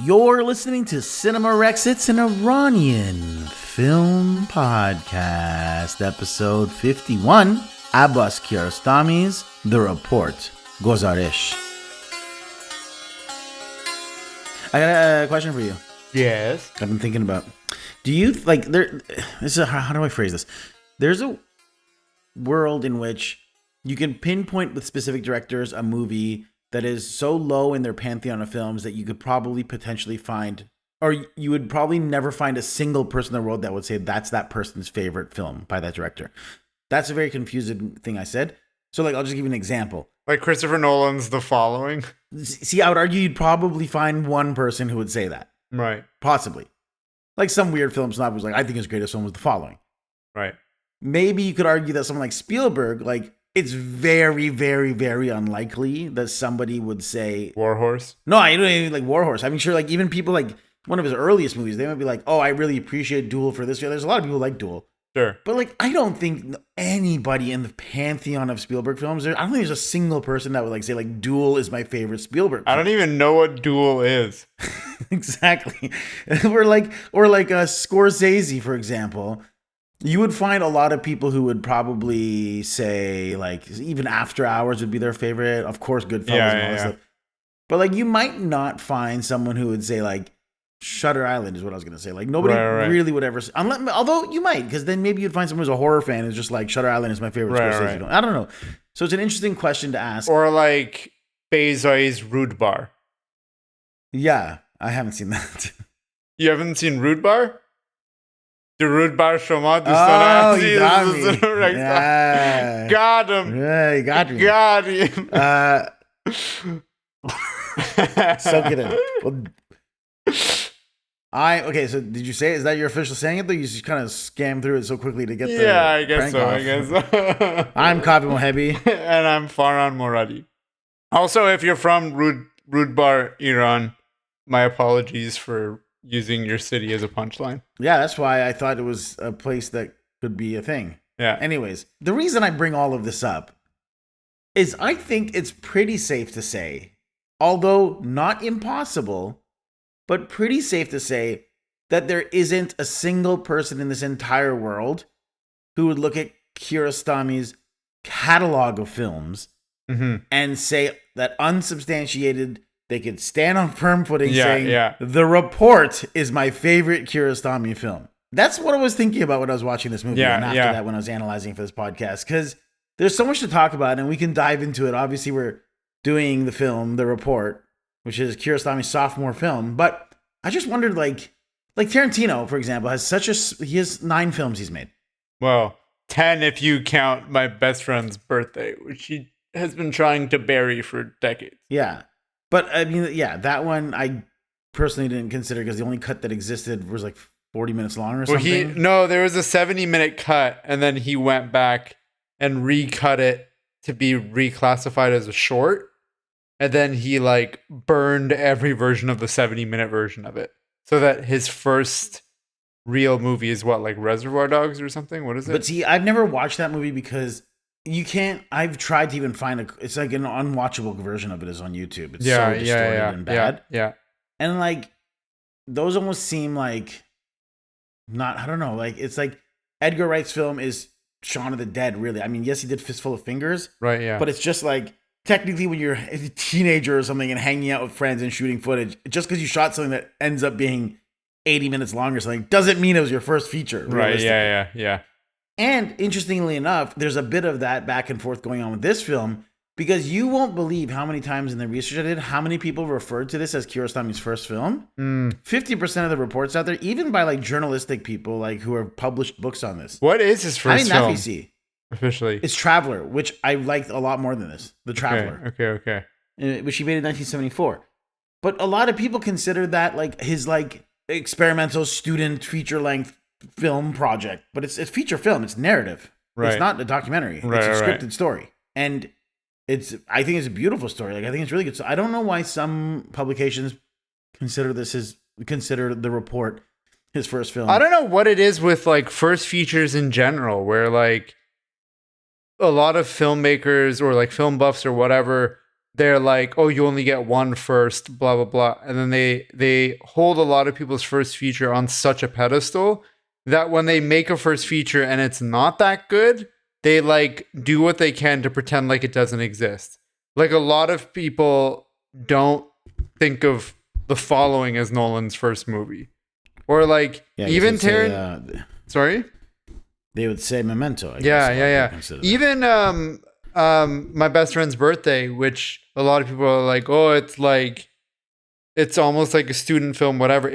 You're listening to Cinema Rex. It's an Iranian film podcast, episode 51, Abbas Kiarostami's The Report, Gozarish. I got a question for you. Yes. I've been thinking about. Do you how do I phrase this? There's a world in which you can pinpoint with specific directors a movie that is so low in their pantheon of films that you could probably potentially find, or you would probably never find a single person in the world that would say that's that person's favorite film by that director. That's a very confusing thing I said. So I'll just give you an example. Like Christopher Nolan's The Following. See, I would argue you'd probably find one person who would say that. Right. Possibly. Like some weird film snob was like, I think his greatest film was The Following. Right. Maybe you could argue that someone like Spielberg, it's very, very, very unlikely that somebody would say Warhorse. No, I don't even like Warhorse. I mean, sure, even people like one of his earliest movies, they might be like, oh, I really appreciate Duel for this. There's a lot of people who like Duel. Sure. But I don't think anybody in the pantheon of Spielberg films, I don't think there's a single person that would say Duel is my favorite Spielberg film. I don't even know what Duel is. Exactly. or Scorsese, for example. You would find a lot of people who would probably say, even After Hours would be their favorite. Of course, Goodfellas and all that stuff. But, you might not find someone who would say, Shutter Island is what I was going to say. Nobody really would ever... although you might, because then maybe you'd find someone who's a horror fan who's just Shutter Island is my favorite Scorsese film. I don't know. So it's an interesting question to ask. Or, Bezoy's Rude Bar. Yeah, I haven't seen that. You haven't seen Rude Bar? The Rude Bar Shoma. Oh, you got me. Yeah. Got him. Yeah, you got me. Got him. Soak it in. Okay, so did you say it? Is that your official saying it, though? You just kind of scam through it so quickly to get the I guess prank so. off. I'm Kabi Mohebi. And I'm Farhan Moradi. Also, if you're from Rude Bar, Iran, my apologies for using your city as a punchline. Yeah, that's why I thought it was a place that could be a thing. Yeah. Anyways, the reason I bring all of this up is I think it's pretty safe to say, although not impossible, but pretty safe to say that there isn't a single person in this entire world who would look at Kiarostami's catalog of films and say that unsubstantiated, they could stand on firm footing saying, The Report is my favorite Kiarostami film. That's what I was thinking about when I was watching this movie and after that when I was analyzing for this podcast, because there's so much to talk about and we can dive into it. Obviously, we're doing the film, The Report, which is Kiarostami's sophomore film, but I just wondered, like Tarantino, for example, he has 9 films he's made. Well, 10 if you count My Best Friend's Birthday, which he has been trying to bury for decades. Yeah. But, I mean, that one I personally didn't consider because the only cut that existed was 40 minutes long or something. There was a 70-minute cut, and then he went back and recut it to be reclassified as a short. And then he, burned every version of the 70-minute version of it. So that his first real movie is what, Reservoir Dogs or something? What is it? But see, I've never watched that movie because... You can't. I've tried to even find it's an unwatchable version of it is on YouTube. It's so distorted and bad. Yeah. And those almost seem not. I don't know. It's Edgar Wright's film is Shaun of the Dead. Really. I mean, yes, he did Fistful of Fingers. Right. Yeah. But it's just technically when you're a teenager or something and hanging out with friends and shooting footage, just because you shot something that ends up being 80 minutes long or something doesn't mean it was your first feature. Right. Yeah. And interestingly enough, there's a bit of that back and forth going on with this film because you won't believe how many times in the research I did, how many people referred to this as Kiarostami's first film. 50% of the reports out there, even by journalistic people who have published books on this. What is his first film? Nafisi. Officially. It's Traveler, which I liked a lot more than this. The Traveler. Okay. Which he made in 1974. But a lot of people consider that his experimental student feature-length film project, but it's feature film. It's narrative. Right. It's not a documentary. It's a scripted story, and I think it's a beautiful story. I think it's really good. So I don't know why some publications consider The Report his first film. I don't know what it is with first features in general, where a lot of filmmakers or film buffs or whatever they're like, oh, you only get one first, blah blah blah, and then they hold a lot of people's first feature on such a pedestal that when they make a first feature and it's not that good, they like do what they can to pretend like it doesn't exist. Like a lot of people don't think of The Following as Nolan's first movie, or like even Tarantino. Sorry, they would say Memento. I yeah. guess. Even My Best Friend's Birthday, which a lot of people are like, oh, it's almost like a student film, whatever.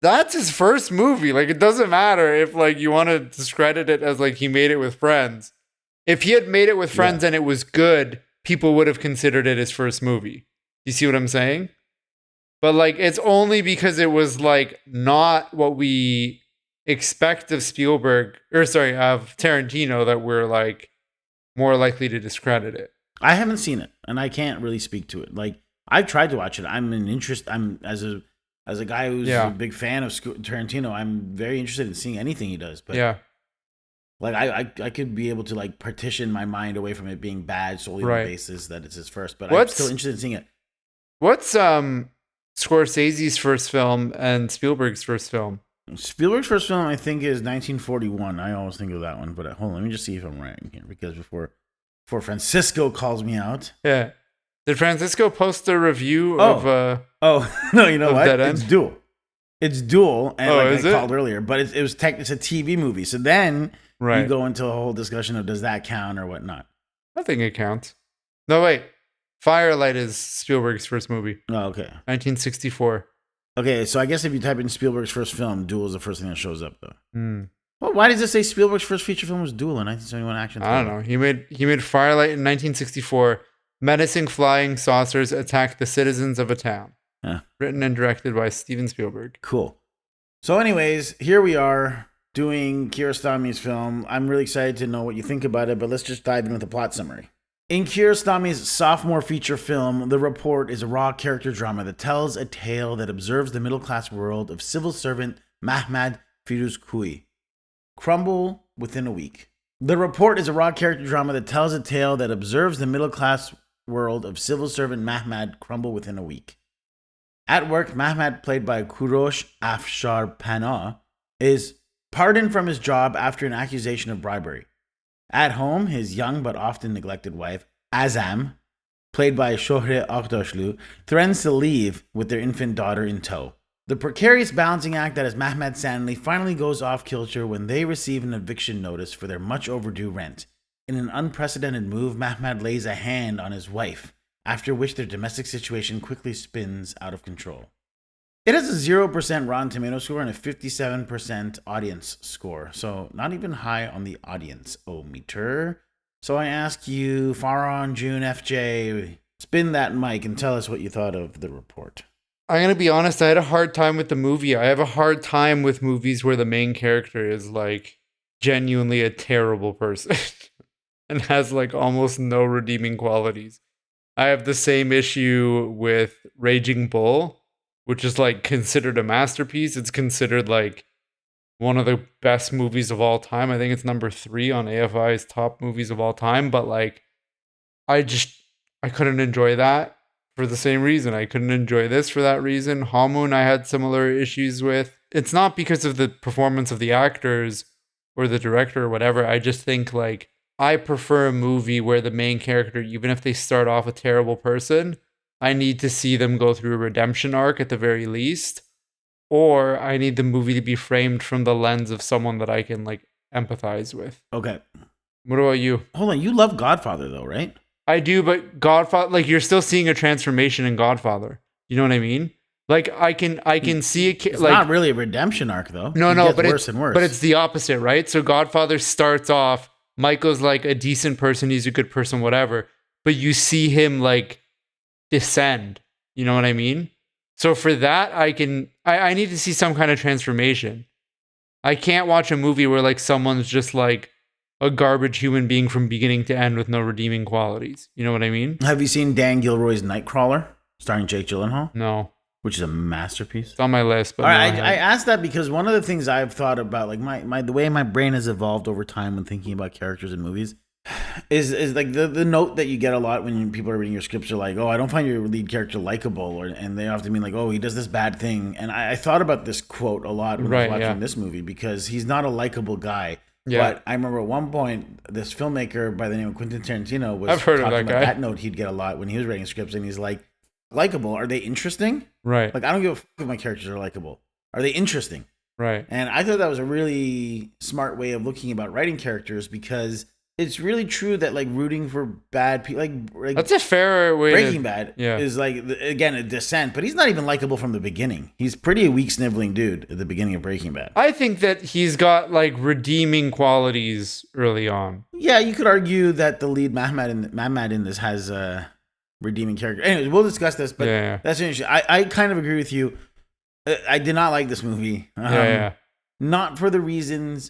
That's his first movie. Like, it doesn't matter if like you want to discredit it as like he made it with friends. If he had made it with friends and it was good, people would have considered it his first movie. You see what I'm saying? But like, it's only because it was like not what we expect of of Tarantino that we're like more likely to discredit it. I haven't seen it, and I can't really speak to it. Like, I've tried to watch it. I'm as a guy who's a big fan of Tarantino, I'm very interested in seeing anything he does. But like I could be able to like partition my mind away from it being bad solely on the basis that it's his first. But I'm still interested in seeing it. What's Scorsese's first film and Spielberg's first film? Spielberg's first film, I think, is 1941. I always think of that one. But hold on, let me just see if I'm right here, because before Francisco calls me out. Yeah. Did Francisco post a review of no, you know what? Dead End? It's Duel, and like I called it? earlier, but it's a TV movie. So then you go into a whole discussion of does that count or whatnot. I think it counts. No, wait. Firelight is Spielberg's first movie. Oh, okay. 1964. Okay, so I guess if you type in Spielberg's first film, Duel is the first thing that shows up, though. Well, why does it say Spielberg's first feature film was Duel in 1971 action? I don't know. He made Firelight in 1964. Menacing flying saucers attack the citizens of a town. Written and directed by Steven Spielberg. Cool. So anyways, here we are doing Kiarostami's film. I'm really excited to know what you think about it, but let's just dive in with the plot summary. In Kiarostami's sophomore feature film, The Report is a raw character drama that tells a tale that observes the middle-class world of civil servant Mahmad Firuzkui crumble within a week. The Report is a raw character drama that tells a tale that observes the middle-class world of civil servant Mahmad crumble within a week. At work, Mahmad, played by Kurosh Afshar Panah, is pardoned from his job after an accusation of bribery. At home, his young but often neglected wife, Azam, played by Shohreh Akhtoshlu, threatens to leave with their infant daughter in tow. The precarious balancing act that is Mahmad Sanli finally goes off kilter when they receive an eviction notice for their much overdue rent. In an unprecedented move, Mahmad lays a hand on his wife, after which their domestic situation quickly spins out of control. It has a 0% Rotten Tomato score and a 57% audience score, so not even high on the audience-o-meter. So I ask you, Faron, June, FJ, spin that mic and tell us what you thought of The Report. I'm going to be honest, I had a hard time with the movie. I have a hard time with movies where the main character is like genuinely a terrible person and has like almost no redeeming qualities. I have the same issue with Raging Bull, which is like considered a masterpiece. It's considered like one of the best movies of all time. I think it's number 3 on AFI's top movies of all time. But like, I couldn't enjoy that for the same reason. I couldn't enjoy this for that reason. Hamoon, I had similar issues with. It's not because of the performance of the actors or the director or whatever. I just think like I prefer a movie where the main character, even if they start off a terrible person, I need to see them go through a redemption arc at the very least. Or I need the movie to be framed from the lens of someone that I can like empathize with. Okay. What about you? Hold on, you love Godfather though, right? I do, but Godfather, like you're still seeing a transformation in Godfather. You know what I mean? Like I can see it's like not really a redemption arc though. No, but worse and worse. But it's the opposite, right? So Godfather starts off, Michael's like a decent person, he's a good person, whatever. But you see him like descend. You know what I mean? So for that, I need to see some kind of transformation. I can't watch a movie where like someone's just like a garbage human being from beginning to end with no redeeming qualities. You know what I mean? Have you seen Dan Gilroy's Nightcrawler, starring Jake Gyllenhaal? No. Which is a masterpiece. It's on my list. But all right, I asked that because one of the things I've thought about, like the way my brain has evolved over time when thinking about characters in movies, is like the note that you get a lot when people are reading your scripts are like, oh, I don't find your lead character likable, and they often mean like, oh, he does this bad thing. And I thought about this quote a lot when I was watching this movie because he's not a likable guy. Yeah. But I remember at one point this filmmaker by the name of Quentin Tarantino was talking about that note he'd get a lot when he was writing scripts, and he's like, likable, are they interesting? Right. Like, I don't give a fuck if my characters are likable. Are they interesting? Right. And I thought that was a really smart way of looking about writing characters, because it's really true that like rooting for bad people, like that's a fair way. Breaking Bad is like, again, a descent, but he's not even likable from the beginning. He's pretty a weak sniveling dude at the beginning of Breaking Bad. I think that he's got like redeeming qualities early on. Yeah, you could argue that the lead Mahmad in this has a redeeming character. Anyways, we'll discuss this, but that's interesting. I kind of agree with you. I did not like this movie. Not for the reasons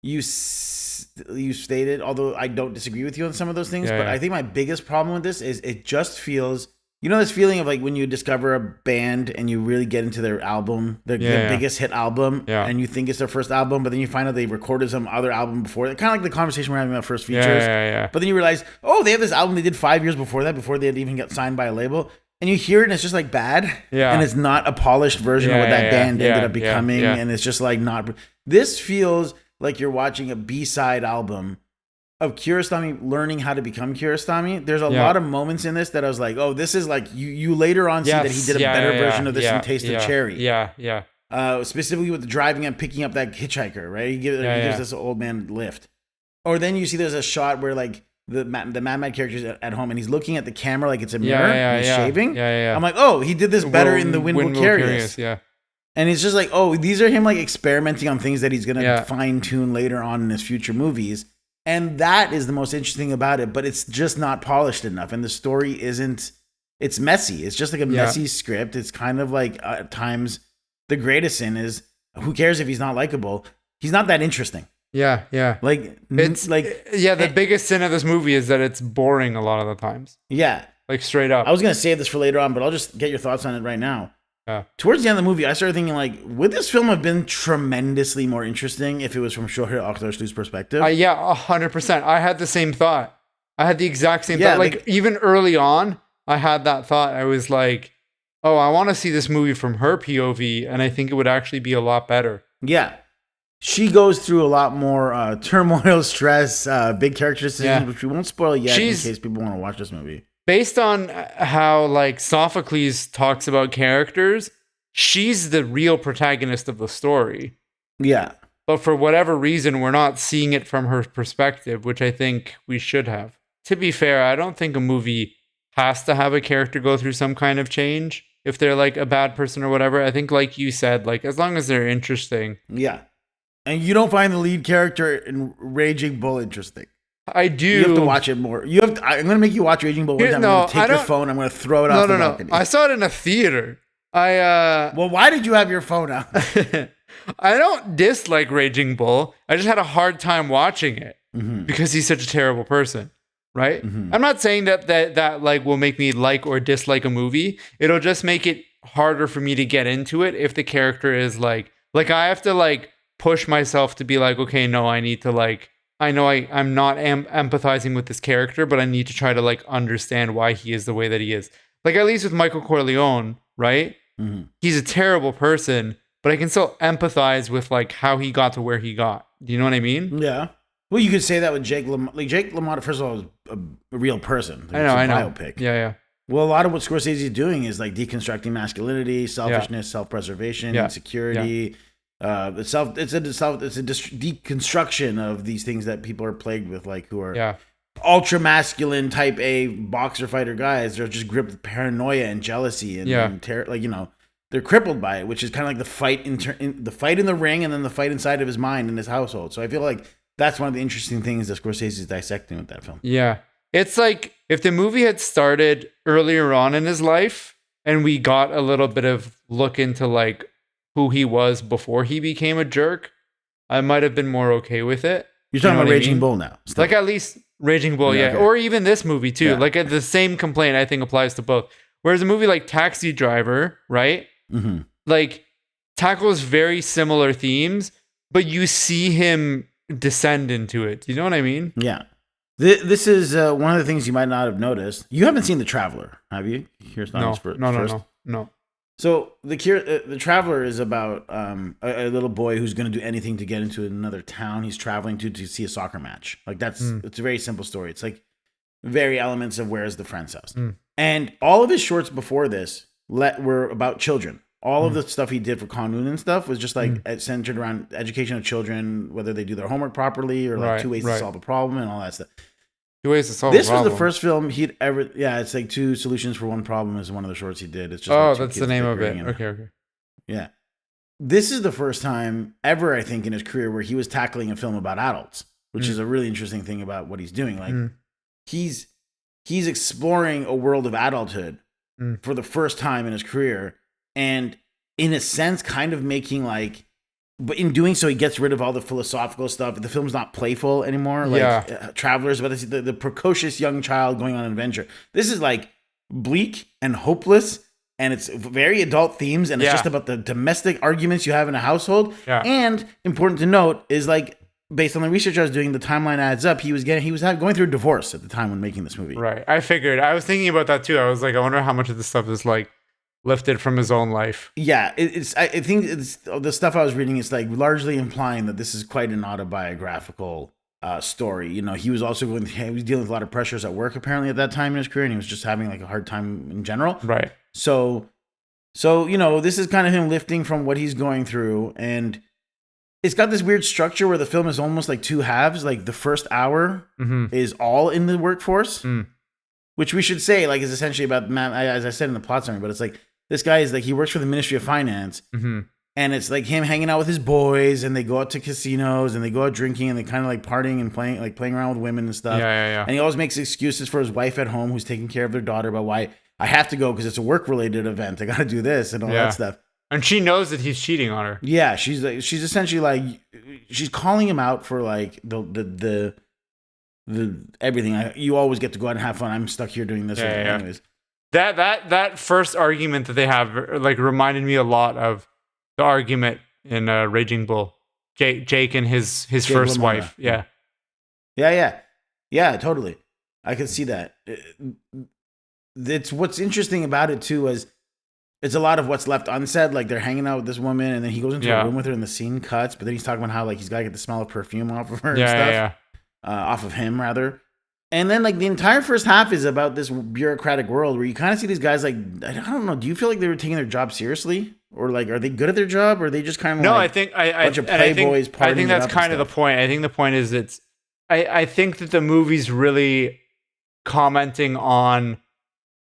you stated, although I don't disagree with you on some of those things. But I think my biggest problem with this is it just feels, you know, this feeling of like when you discover a band and you really get into their album, their biggest hit album, and you think it's their first album, but then you find out they recorded some other album before. Kind of like the conversation we're having about First Features. But then you realize, oh, they have this album they did 5 years before that, before they had even got signed by a label. And you hear it and it's just like bad. And it's not a polished version of what that band ended up becoming. And it's just like not. This feels like you're watching a B-side album of Kiarostami learning how to become Kiarostami. There's a lot of moments in this that I was like, oh, this is like, you later on see that he did a better version of this in Taste of Cherry. Specifically with the driving and picking up that hitchhiker, right? He gives this old man a lift. Or then you see there's a shot where like the Mad character's at home and he's looking at the camera like it's a mirror and he's shaving. I'm like, oh, he did this better in the Wind Will Carry Us. And it's just like, oh, these are him like experimenting on things that he's going to fine tune later on in his future movies. And that is the most interesting thing about it, but it's just not polished enough. And the story it's messy. It's just like a messy script. It's kind of like at times the greatest sin is, who cares if he's not likable? He's not that interesting. Like, it's like, the biggest sin of this movie is that it's boring a lot of the times. Like straight up. I was going to save this for later on, but I'll just get your thoughts on it right now. Towards the end of the movie, I started thinking, like, would this film have been tremendously more interesting if it was from Shohreh Akhtarslu's perspective? 100%. I had the same thought. I had the exact same thought. Like, even early on, I had that thought. I was like, oh, I want to see this movie from her POV, and I think it would actually be a lot better. Yeah. She goes through a lot more turmoil, stress, big character decisions, which we won't spoil yet in case people want to watch this movie. Based on how like Sophocles talks about characters, she's the real protagonist of the story. But for whatever reason, we're not seeing it from her perspective, which I think we should have. To be fair, I don't think a movie has to have a character go through some kind of change if they're like a bad person or whatever. I think, like you said, like as long as they're interesting. And you don't find the lead character in Raging Bull interesting. I do. You have to watch it more. I'm going to make you watch Raging Bull one time. I'm going to take your phone. I'm going to throw it off the balcony. I saw it in a theater. Well, why did you have your phone out? I don't dislike Raging Bull. I just had a hard time watching it because he's such a terrible person, right? I'm not saying that like will make me like or dislike a movie. It'll just make it harder for me to get into it if the character is like I have to like push myself to be like, okay, no, I need to like, I know I'm not empathizing with this character, but I need to try to like understand why he is the way that he is. Like at least with Michael Corleone, right? He's a terrible person, but I can still empathize with like how he got to where he got. Do you know what I mean? Yeah. Well, you could say that with Jake LaMotta. Like Jake LaMotta, first of all, is a real person. Like, I know. Biopic. Yeah. Well, a lot of what Scorsese is doing is like deconstructing masculinity, selfishness, self-preservation, insecurity. It's a deconstruction of these things that people are plagued with, like who are ultra masculine type A boxer fighter guys. They're just gripped with paranoia and jealousy and terror. Like, you know, they're crippled by it, which is kind of like the fight in the ring and then the fight inside of his mind and his household. So I feel like that's one of the interesting things that Scorsese is dissecting with that film. Yeah, it's like if the movie had started earlier on in his life and we got a little bit of look into like who he was before he became a jerk, I might have been more okay with it. You're talking about Raging Bull now. Still. Like at least Raging Bull, Okay. Or even this movie too. Like the same complaint I think applies to both. Whereas a movie like Taxi Driver, right? Like tackles very similar themes, but you see him descend into it. Do you know what I mean? Yeah. This is one of the things you might not have noticed. You haven't seen The Traveler, have you? No, no. So the Traveler is about a little boy who's going to do anything to get into another town he's traveling to see a soccer match. Like it's a very simple story. It's like very elements of Where's the Friend's House. And all of his shorts before this were about children. All of the stuff he did for Kanun and stuff was just like centered around education of children, whether they do their homework properly or like 2 ways to solve a problem and all that stuff. 2 ways to solve this a problem. was the first film he'd ever. Yeah, it's like 2 solutions for 1 problem is one of the shorts he did. It's just that's the name of it. Okay. Yeah. This is the first time ever, I think, in his career where he was tackling a film about adults, which is a really interesting thing about what he's doing. Like he's exploring a world of adulthood for the first time in his career. And in a sense, kind of making like, but in doing so, he gets rid of all the philosophical stuff. The film's not playful anymore. Like Travelers, but it's the precocious young child going on an adventure. This is like bleak and hopeless, and it's very adult themes, and it's just about the domestic arguments you have in a household. Yeah. And important to note is like, based on the research I was doing, the timeline adds up. He was going through a divorce at the time when making this movie. Right. I figured. I was thinking about that too. I was like, I wonder how much of this stuff is like lifted from his own life. Yeah, I think it's the stuff I was reading is like largely implying that this is quite an autobiographical story. You know, he was dealing with a lot of pressures at work apparently at that time in his career, and he was just having like a hard time in general. Right. So you know, this is kind of him lifting from what he's going through, and it's got this weird structure where the film is almost like 2 halves. Like the first hour is all in the workforce, which we should say like is essentially about, as I said in the plot summary, but it's like, this guy is like, he works for the Ministry of Finance, and it's like him hanging out with his boys, and they go out to casinos, and they go out drinking, and they kind of like partying and playing around with women and stuff. Yeah. And he always makes excuses for his wife at home, who's taking care of their daughter, about why I have to go because it's a work-related event. I got to do this and all that stuff. And she knows that he's cheating on her. Yeah, she's essentially like, she's calling him out for like the everything. You always get to go out and have fun. I'm stuck here doing this. Anyways. That first argument that they have like reminded me a lot of the argument in Raging Bull. Jake and his first LaMotta. wife. Yeah. Yeah, totally. I could see that. It's what's interesting about it too is it's a lot of what's left unsaid. Like they're hanging out with this woman, and then he goes into a room with her, and the scene cuts. But then he's talking about how like he's got to get the smell of perfume off of her and stuff. Off of him rather. And then like the entire first half is about this bureaucratic world where you kind of see these guys like, I don't know, do you feel like they were taking their job seriously? Or like, are they good at their job? Or are they just kind of I think bunch of playboys I think that's kind of the point. I think the point is I think that the movie's really commenting on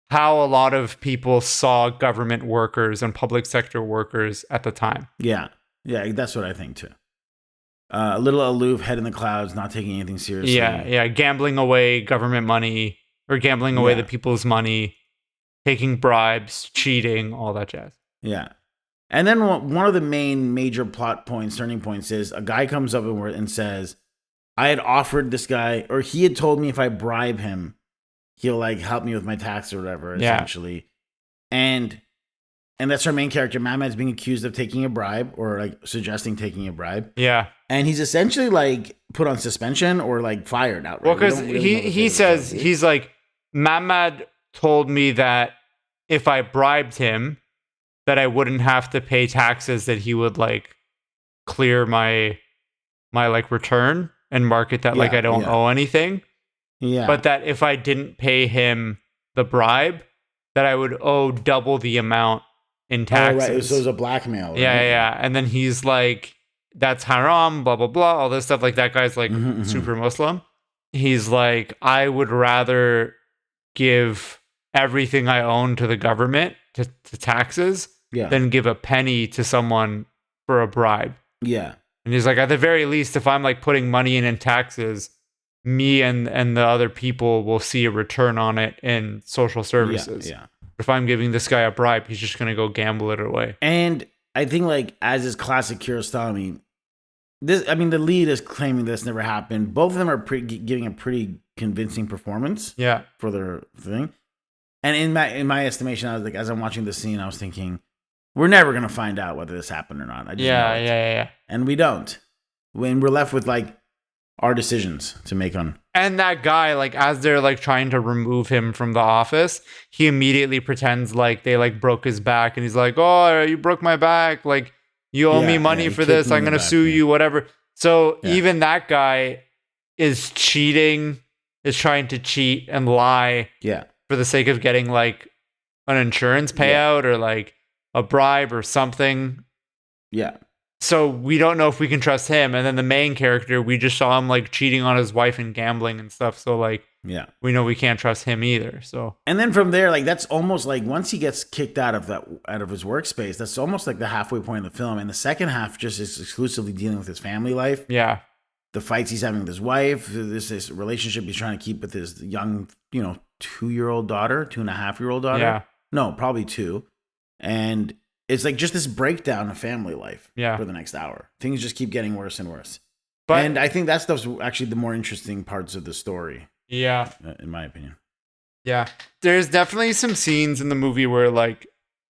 how a lot of people saw government workers and public sector workers at the time. Yeah, that's what I think too. A little aloof, head in the clouds, not taking anything seriously. Yeah, gambling away government money or gambling away the people's money, taking bribes, cheating, all that jazz. Yeah. And then one of the major turning points is a guy comes up and says, I had offered this guy, or he had told me if I bribe him, he'll like help me with my tax or whatever, essentially. And that's our main character. Mamad's being accused of taking a bribe or like suggesting taking a bribe. Yeah. And he's essentially like put on suspension or like fired outright. Well, because he says, he's like, Mamad told me that if I bribed him, that I wouldn't have to pay taxes, that he would like clear my like return and mark it that like I don't owe anything. Yeah. But that if I didn't pay him the bribe, that I would owe double the amount in taxes. Oh, right. So it was a blackmail. Right? Yeah. And then he's like, that's haram, blah, blah, blah, all this stuff. Like that guy's like super Muslim. He's like, I would rather give everything I own to the government, to taxes, than give a penny to someone for a bribe. Yeah. And he's like, at the very least, if I'm like putting money in taxes, me and the other people will see a return on it in social services. Yeah. If I'm giving this guy a bribe, he's just going to go gamble it away. And I think like as is classic Kiarostami, the lead is claiming this never happened. Both of them are giving a pretty convincing performance. Yeah. For their thing. And in my estimation, I was like, as I'm watching the scene, I was thinking, we're never going to find out whether this happened or not. I just know it. Yeah. And we don't. When we're left with like our decisions to make on. And that guy, like, as they're like trying to remove him from the office, he immediately pretends like they like broke his back, and he's like, "Oh, you broke my back. Like, you owe me money he for kicked this. me in I'm the gonna back, sue you, whatever." So Yeah. even that guy is cheating, is trying to cheat and lie Yeah. for the sake of getting like an insurance payout or like a bribe or something. Yeah. So we don't know if we can trust him. And then the main character, we just saw him like cheating on his wife and gambling and stuff. So like, Yeah. we know we can't trust him either. So And then from there, like that's almost like once he gets kicked out of his workspace, that's almost like the halfway point of the film. And the second half just is exclusively dealing with his family life, yeah, the fights he's having with his wife, this relationship he's trying to keep with his young, 2-year-old daughter, 2.5-year-old daughter. yeah, No, probably 2. And it's like just this breakdown of family life yeah. for the next hour. Things just keep getting worse and worse. But And I think that stuff's actually the more interesting parts of the story, yeah, in my opinion. yeah. There's definitely some scenes in the movie where like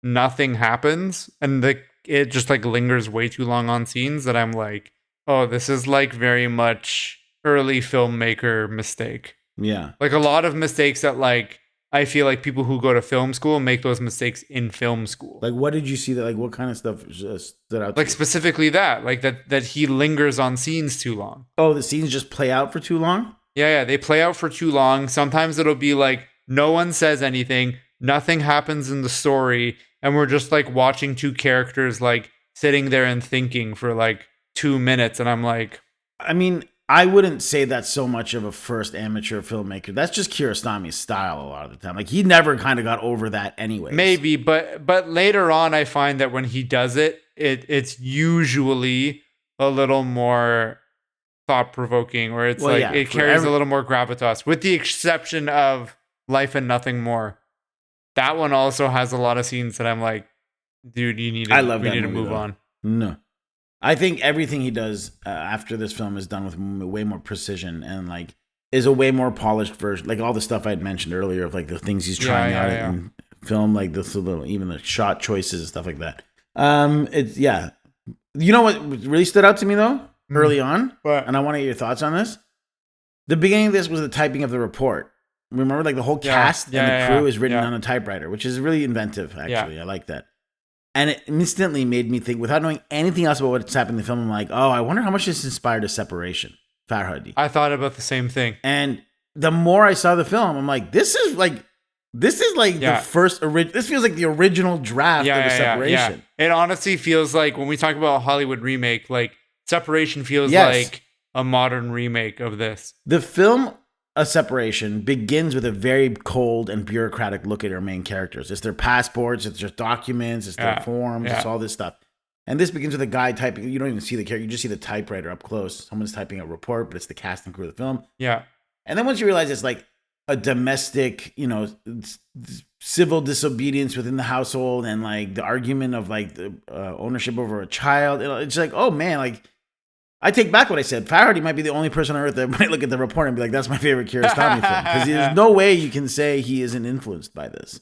nothing happens and it just like lingers way too long on scenes that I'm like, oh, this is like very much early filmmaker mistake. Yeah. Like a lot of mistakes that like I feel like people who go to film school make those mistakes in film school. Like, what did you see that, like, what kind of stuff stood out to Like you? specifically that, like that he lingers on scenes too long. Oh, the scenes just play out for too long? Yeah, they play out for too long. Sometimes it'll be like no one says anything, nothing happens in the story, and we're just like watching two characters like sitting there and thinking for like 2 minutes, and I'm like, I mean, I wouldn't say that's so much of a first amateur filmmaker. That's just Kiarostami's style a lot of the time. Like, he never kind of got over that anyways. maybe, but later on I find that when he does it, it's usually a little more thought-provoking, or it's it carries a little more gravitas, with the exception of Life and Nothing More. That one also has a lot of scenes that I'm like, dude, we need to move on. No. I think everything he does after this film is done with way more precision and like is a way more polished version. Like all the stuff I had mentioned earlier of like the things he's trying out in film, like this little, even the shot choices and stuff like that. It's You know what really stood out to me though early on, and I want to get your thoughts on this. The beginning of this was the typing of the report. Remember, like the whole cast and the crew is written on a typewriter, which is really inventive. Actually, I like that. And it instantly made me think, without knowing anything else about what's happening in the film, I'm like, oh, I wonder how much this inspired a Separation, Farhadi. I thought about the same thing. And the more I saw the film, I'm like, this is like the first original. This feels like the original draft of a Separation. Yeah. It honestly feels like when we talk about a Hollywood remake, like Separation feels like a modern remake of this. The film A Separation begins with a very cold and bureaucratic look at our main characters. It's their passports, it's their documents, it's their forms, it's all this stuff. And this begins with a guy typing. You don't even see the character, you just see the typewriter up close. Someone's typing a report, but it's the cast and crew of the film. Yeah. And then once you realize it's like a domestic, civil disobedience within the household and like the argument of like the ownership over a child, it's like, oh man, like I take back what I said. Farhadi might be the only person on earth that might look at the report and be like, that's my favorite Kiarostami film. Because there's no way you can say he isn't influenced by this.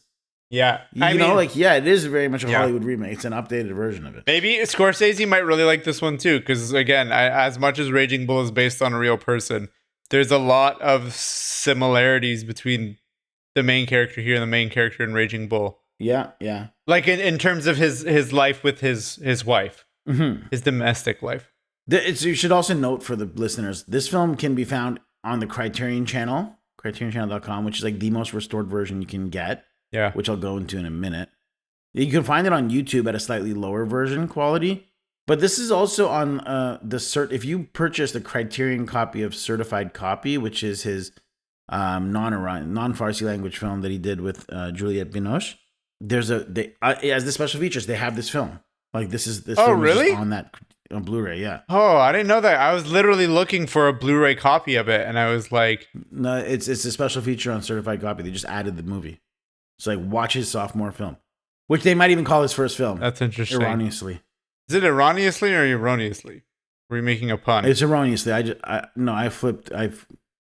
Yeah. It is very much a Hollywood remake. It's an updated version of it. Maybe Scorsese might really like this one too. Because again, as much as Raging Bull is based on a real person, there's a lot of similarities between the main character here and the main character in Raging Bull. Yeah, yeah. Like in terms of his life with his wife, his domestic life. You should also note for the listeners, this film can be found on the Criterion Channel, CriterionChannel.com, which is like the most restored version you can get. Yeah. Which I'll go into in a minute. You can find it on YouTube at a slightly lower version quality. But this is also on if you purchase the Criterion copy of Certified Copy, which is his non-Farsi language film that he did with Juliette Binoche, as the special features, they have this film. Like this film really? is on that on Blu-ray, yeah. Oh, I didn't know that. I was literally looking for a Blu-ray copy of it, and I was like, no, it's a special feature on Certified Copy. They just added the movie. It's like watch his sophomore film, which they might even call his first film. That's interesting. Erroneously. Is it erroneously or erroneously? Were you making a pun? It's erroneously. I flipped.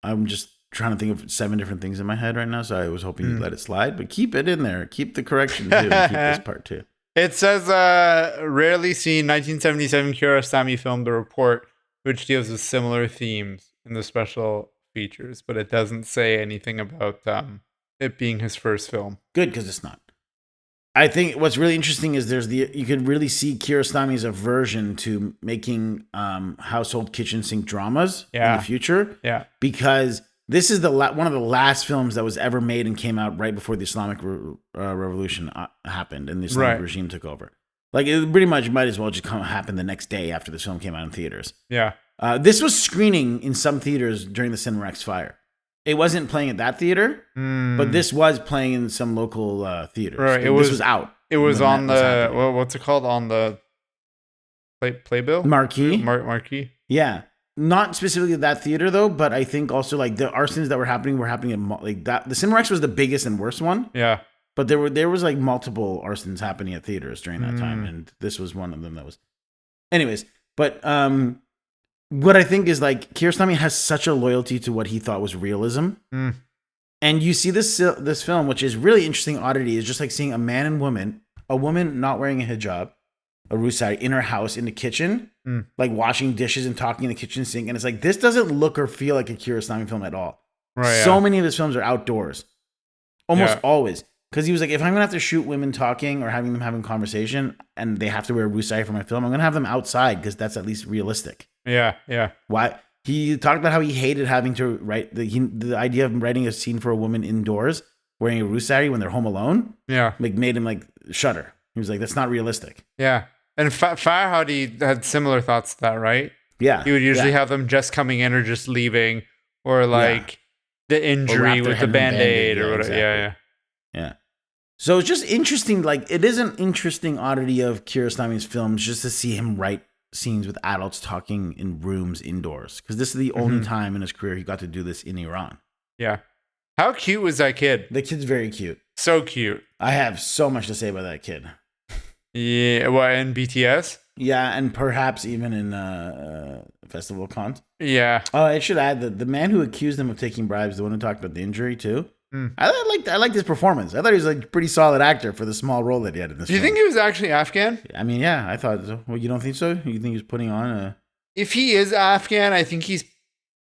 I'm just trying to think of 7 different things in my head right now, so I was hoping you'd let it slide, but keep it in there. Keep the correction too. And keep this part too. It says, rarely seen 1977 Kiarostami film The Report, which deals with similar themes. in the special features, but it doesn't say anything about it being his first film. Good, because it's not. I think what's really interesting is you can really see Kiarostami's aversion to making household kitchen sink dramas in the future. Yeah. Because this is one of the last films that was ever made and came out right before the Islamic Revolution happened and the Islamic regime took over. Like, it pretty much might as well just happen the next day after this film came out in theaters. Yeah. This was screening in some theaters during the Cinemax fire. It wasn't playing at that theater, but this was playing in some local theaters. Right. This was out. It was on the, what's it called? On the playbill? Marquee. Marquee. Yeah. Not specifically that theater, though, but I think also, like, the arsons that were happening at, like, that. The Cinemax was the biggest and worst one. Yeah. But there was, like, multiple arsons happening at theaters during that time, and this was one of them that was. Anyways, but what I think is, like, Kiarostami has such a loyalty to what he thought was realism. And you see this film, which is really interesting oddity, is just like seeing a man and woman, a woman not wearing a hijab, a rusari, in her house in the kitchen, like washing dishes and talking in the kitchen sink. And it's like, this doesn't look or feel like a Kiarostami film at all. Right. So many of his films are outdoors. Almost always. Because he was like, if I'm going to have to shoot women talking or having them having conversation and they have to wear a rusari for my film, I'm going to have them outside because that's at least realistic. Yeah, yeah. Why? He talked about how he hated having to write the idea of writing a scene for a woman indoors wearing a rusari when they're home alone. Yeah. Like, made him like shudder. He was like, that's not realistic. Yeah. And Farhadi had similar thoughts to that, right? Yeah. He would usually have them just coming in or just leaving, or like the injury with the Band-Aid or whatever. Exactly. Yeah. So it's just interesting. Like, it is an interesting oddity of Kiarostami's films just to see him write scenes with adults talking in rooms indoors. Because this is the only time in his career he got to do this in Iran. Yeah. How cute was that kid? The kid's very cute. So cute. I have so much to say about that kid. Yeah, what, in BTS? Yeah, and perhaps even in Festival Cons. Yeah. Oh, I should add that the man who accused him of taking bribes, the one who talked about the injury too. I liked his performance. I thought he was like a pretty solid actor for the small role that he had in this. Do you think he was actually Afghan? I mean, yeah, I thought so. Well, you don't think so? You think he was putting on a? If he is Afghan, I think he's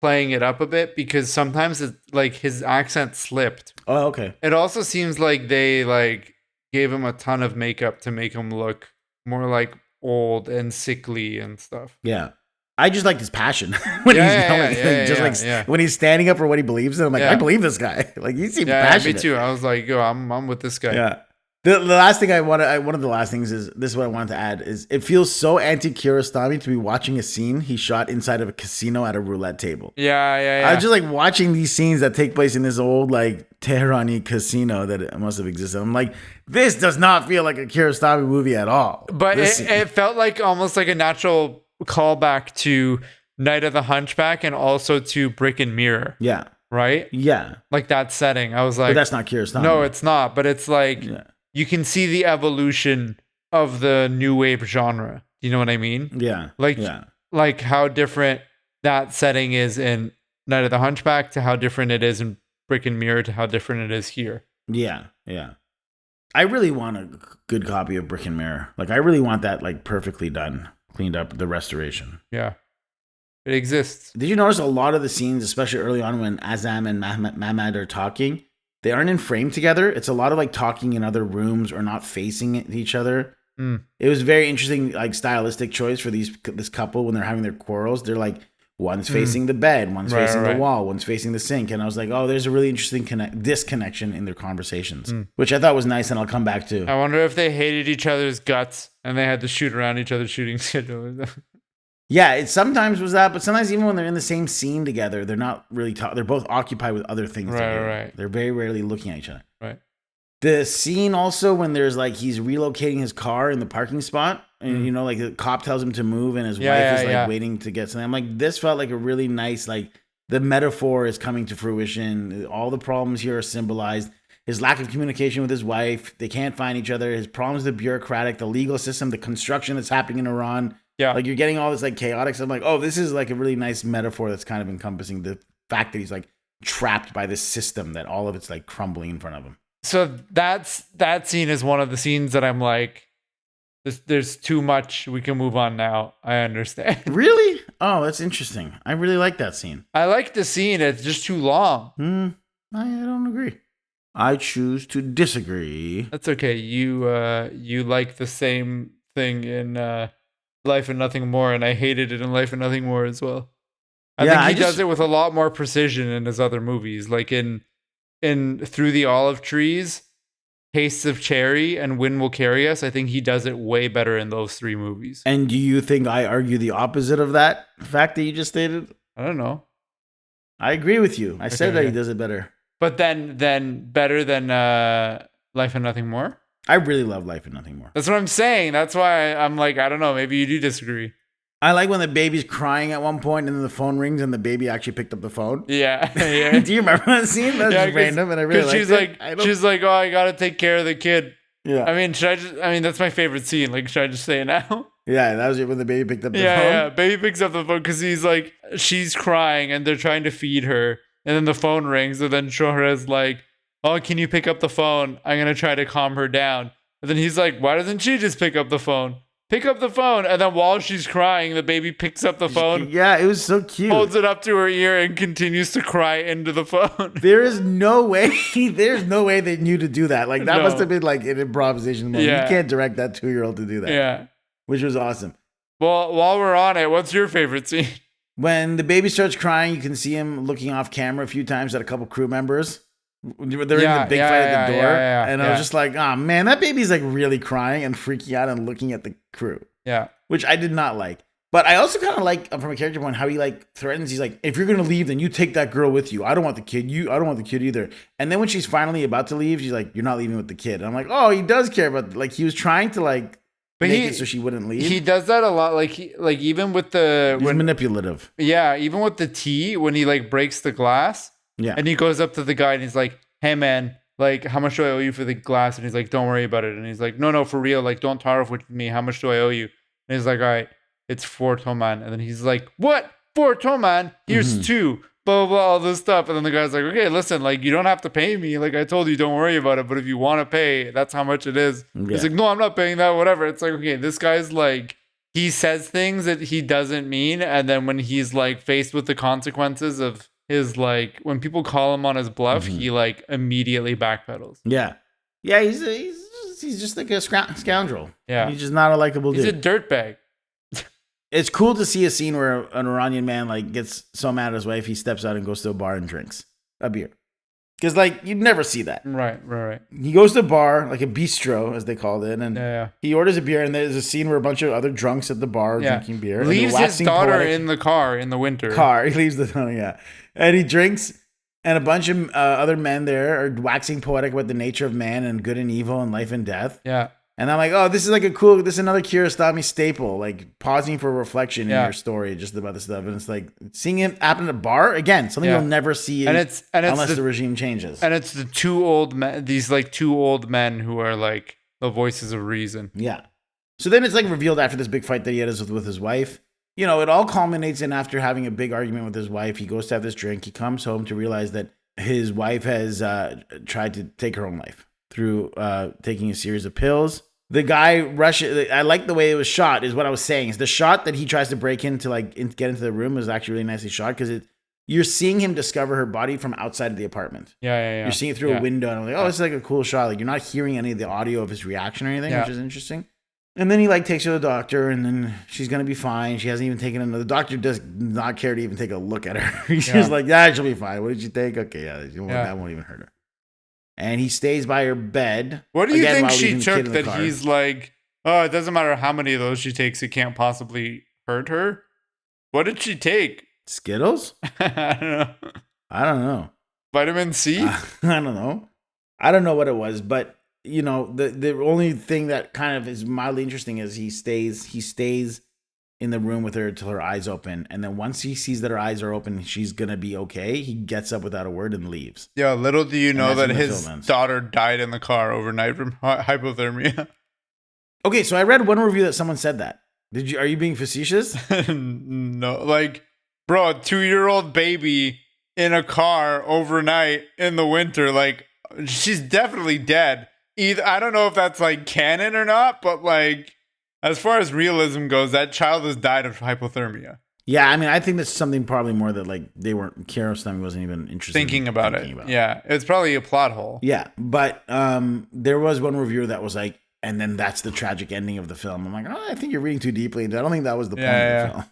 playing it up a bit because sometimes it's like his accent slipped. Oh, okay. It also seems like they like gave him a ton of makeup to make him look more like old and sickly and stuff. Yeah. I just liked his passion when he's yelling. When he's standing up for what he believes in. I'm like, I believe this guy. Like, he seemed passionate. Me too. I was like, yo, I'm with this guy. Yeah. The last thing one of the last things is, this is what I wanted to add, is it feels so anti-Kiarostami to be watching a scene he shot inside of a casino at a roulette table. Yeah. I was just like watching these scenes that take place in this old like Teherani casino that it must have existed. I'm like, this does not feel like a Kiarostami movie at all. But it felt like almost like a natural callback to Night of the Hunchback and also to Brick and Mirror. Yeah. Right? Yeah. Like that setting. I was like, but that's not Kiarostami. No, it's not. But it's like, you can see the evolution of the new wave genre. You know what I mean? Yeah. Like how different that setting is in Night of the Hunchback to how different it is in Brick and Mirror to how different it is here. Yeah. I really want a good copy of Brick and Mirror. Like, I really want that like perfectly done, cleaned up, the restoration. Yeah. It exists. Did you notice a lot of the scenes, especially early on when Azam and Mahmad are talking, they aren't in frame together. It's a lot of like talking in other rooms or not facing each other. It was very interesting, like stylistic choice for this couple when they're having their quarrels. They're like, one's facing the bed, one's facing the wall, one's facing the sink. And I was like, oh, there's a really interesting disconnection in their conversations, which I thought was nice, and I'll come back to. I wonder if they hated each other's guts and they had to shoot around each other's shooting schedules. Yeah, it sometimes was that, but sometimes even when they're in the same scene together, they're not really they're both occupied with other things. Right. They're very rarely looking at each other. Right. The scene also when there's like he's relocating his car in the parking spot, and you know, like the cop tells him to move, and his wife is like waiting to get something. I'm like, this felt like a really nice, like the metaphor is coming to fruition. All the problems here are symbolized. His lack of communication with his wife, they can't find each other. His problems with the bureaucratic, the legal system, the construction that's happening in Iran. Yeah. Like, you're getting all this like chaotic stuff. I'm like, oh, this is like a really nice metaphor that's kind of encompassing the fact that he's like trapped by this system that all of it's like crumbling in front of him. So that scene is one of the scenes that I'm like, there's too much. We can move on now. I understand. Really? Oh, that's interesting. I really like that scene. I like the scene. It's just too long. I don't agree. I choose to disagree. That's okay. You like the same thing in Life and Nothing More, and I hated it in Life and Nothing More as well. I think he does it with a lot more precision in his other movies, like in Through the Olive Trees, Tastes of Cherry, and Wind Will Carry Us. I think he does it way better in those 3 movies. And do you think I argue the opposite of that fact that you just stated? I don't know. I agree with you. I said that he does it better. But then better than Life and Nothing More? I really love Life and Nothing More. That's what I'm saying. That's why I'm like, I don't know. Maybe you do disagree. I like when the baby's crying at one point and then the phone rings and the baby actually picked up the phone. Yeah. Yeah. Do you remember that scene? That's just random and I really liked it. She's like, oh, I got to take care of the kid. Yeah. I mean, that's my favorite scene. Like, should I just say it now? Yeah, that was it when the baby picked up the phone. Yeah, baby picks up the phone because he's like, she's crying and they're trying to feed her. And then the phone rings and then Shohra's like, oh, can you pick up the phone? I'm going to try to calm her down. And then he's like, why doesn't she just pick up the phone? Pick up the phone. And then while she's crying, the baby picks up the phone. Yeah, it was so cute. Holds it up to her ear and continues to cry into the phone. There's no way they knew to do that. Like, that must have been like an improvisation moment. Yeah. You can't direct that 2-year-old to do that. Yeah. Which was awesome. Well, while we're on it, what's your favorite scene? When the baby starts crying, you can see him looking off camera a few times at a couple crew members. They're in the big fight at the door. And I was just like, oh man, that baby's like really crying and freaking out and looking at the crew. Yeah. Which I did not like. But I also kind of like, from a character point, how he like threatens. He's like, if you're going to leave, then you take that girl with you. I don't want the kid. I don't want the kid either. And then when she's finally about to leave, she's like, you're not leaving with the kid. And I'm like, oh, he does care about, like, he was trying to like make it so she wouldn't leave. He does that a lot. Like, even with he's manipulative. Yeah. Even with the tea, when he like breaks the glass. Yeah. And he goes up to the guy and he's like, hey man, like, how much do I owe you for the glass? And he's like, don't worry about it. And he's like, no, for real. Like, don't tar off with me. How much do I owe you? And he's like, all right, it's 4 toman. And then he's like, what? 4 toman? Here's 2. Blah, blah, blah, all this stuff. And then the guy's like, okay, listen, like, you don't have to pay me. Like, I told you, don't worry about it. But if you want to pay, that's how much it is. Yeah. He's like, no, I'm not paying that, whatever. It's like, okay, this guy's like, he says things that he doesn't mean. And then when he's like faced with the consequences of his, like, when people call him on his bluff, he like immediately backpedals. Yeah. Yeah, he's just like a scoundrel. Yeah. He's just not a likable dude. He's a dirtbag. It's cool to see a scene where an Iranian man like gets so mad at his wife, he steps out and goes to a bar and drinks a beer. Because like you'd never see that. Right. He goes to a bar, like a bistro as they called it, and he orders a beer. And there's a scene where a bunch of other drunks at the bar drinking beer. Leaves his daughter in the car in the winter. He leaves the daughter, and he drinks. And a bunch of other men there are waxing poetic about the nature of man and good and evil and life and death. Yeah. And I'm like, oh, this is another Kiarostami staple, like pausing for reflection in your story just about this stuff. And it's like seeing it happen at a bar, again, something you'll never see unless the regime changes. And it's the 2 old men, these like 2 old men who are like the voices of reason. Yeah. So then it's like revealed after this big fight that he had with his wife. You know, it all culminates in after having a big argument with his wife. He goes to have this drink. He comes home to realize that his wife has tried to take her own life through taking a series of pills. The guy rushes. I like the way it was shot, is what I was saying. Is the shot that he tries to break in to get into the room is actually really nicely shot because you're seeing him discover her body from outside of the apartment. Yeah. You're seeing it through a window, and I'm like, oh, this is like a cool shot. Like you're not hearing any of the audio of his reaction or anything, which is interesting. And then he like takes her to the doctor, and then she's gonna be fine. She hasn't even taken another. The doctor does not care to even take a look at her. He's just like, yeah, she'll be fine. What did you take? Okay, that won't even hurt her. And he stays by her bed. What do you think she took that he's like, oh, it doesn't matter how many of those she takes, it can't possibly hurt her? What did she take? Skittles? I don't know. Vitamin C? I don't know. I don't know what it was, but you know, the only thing that kind of is mildly interesting is he stays in the room with her till her eyes open, and then once he sees that her eyes are open, she's gonna be okay. He gets up without a word and leaves. Yeah, little do you know that his daughter died in the car overnight from hypothermia. Okay, so I read one review that someone said that. Are you being facetious? No, like, bro, a 2-year-old baby in a car overnight in the winter, like, she's definitely dead. I don't know if that's like canon or not, but like, as far as realism goes, that child has died of hypothermia. Yeah, I mean, I think that's something probably more that like they weren't. Kiarostami wasn't even interested Thinking in about thinking it. about. Yeah. It's probably a plot hole. Yeah, but there was one reviewer that was like, and then that's the tragic ending of the film. I'm like, oh, I think you're reading too deeply. I don't think that was the point of the film.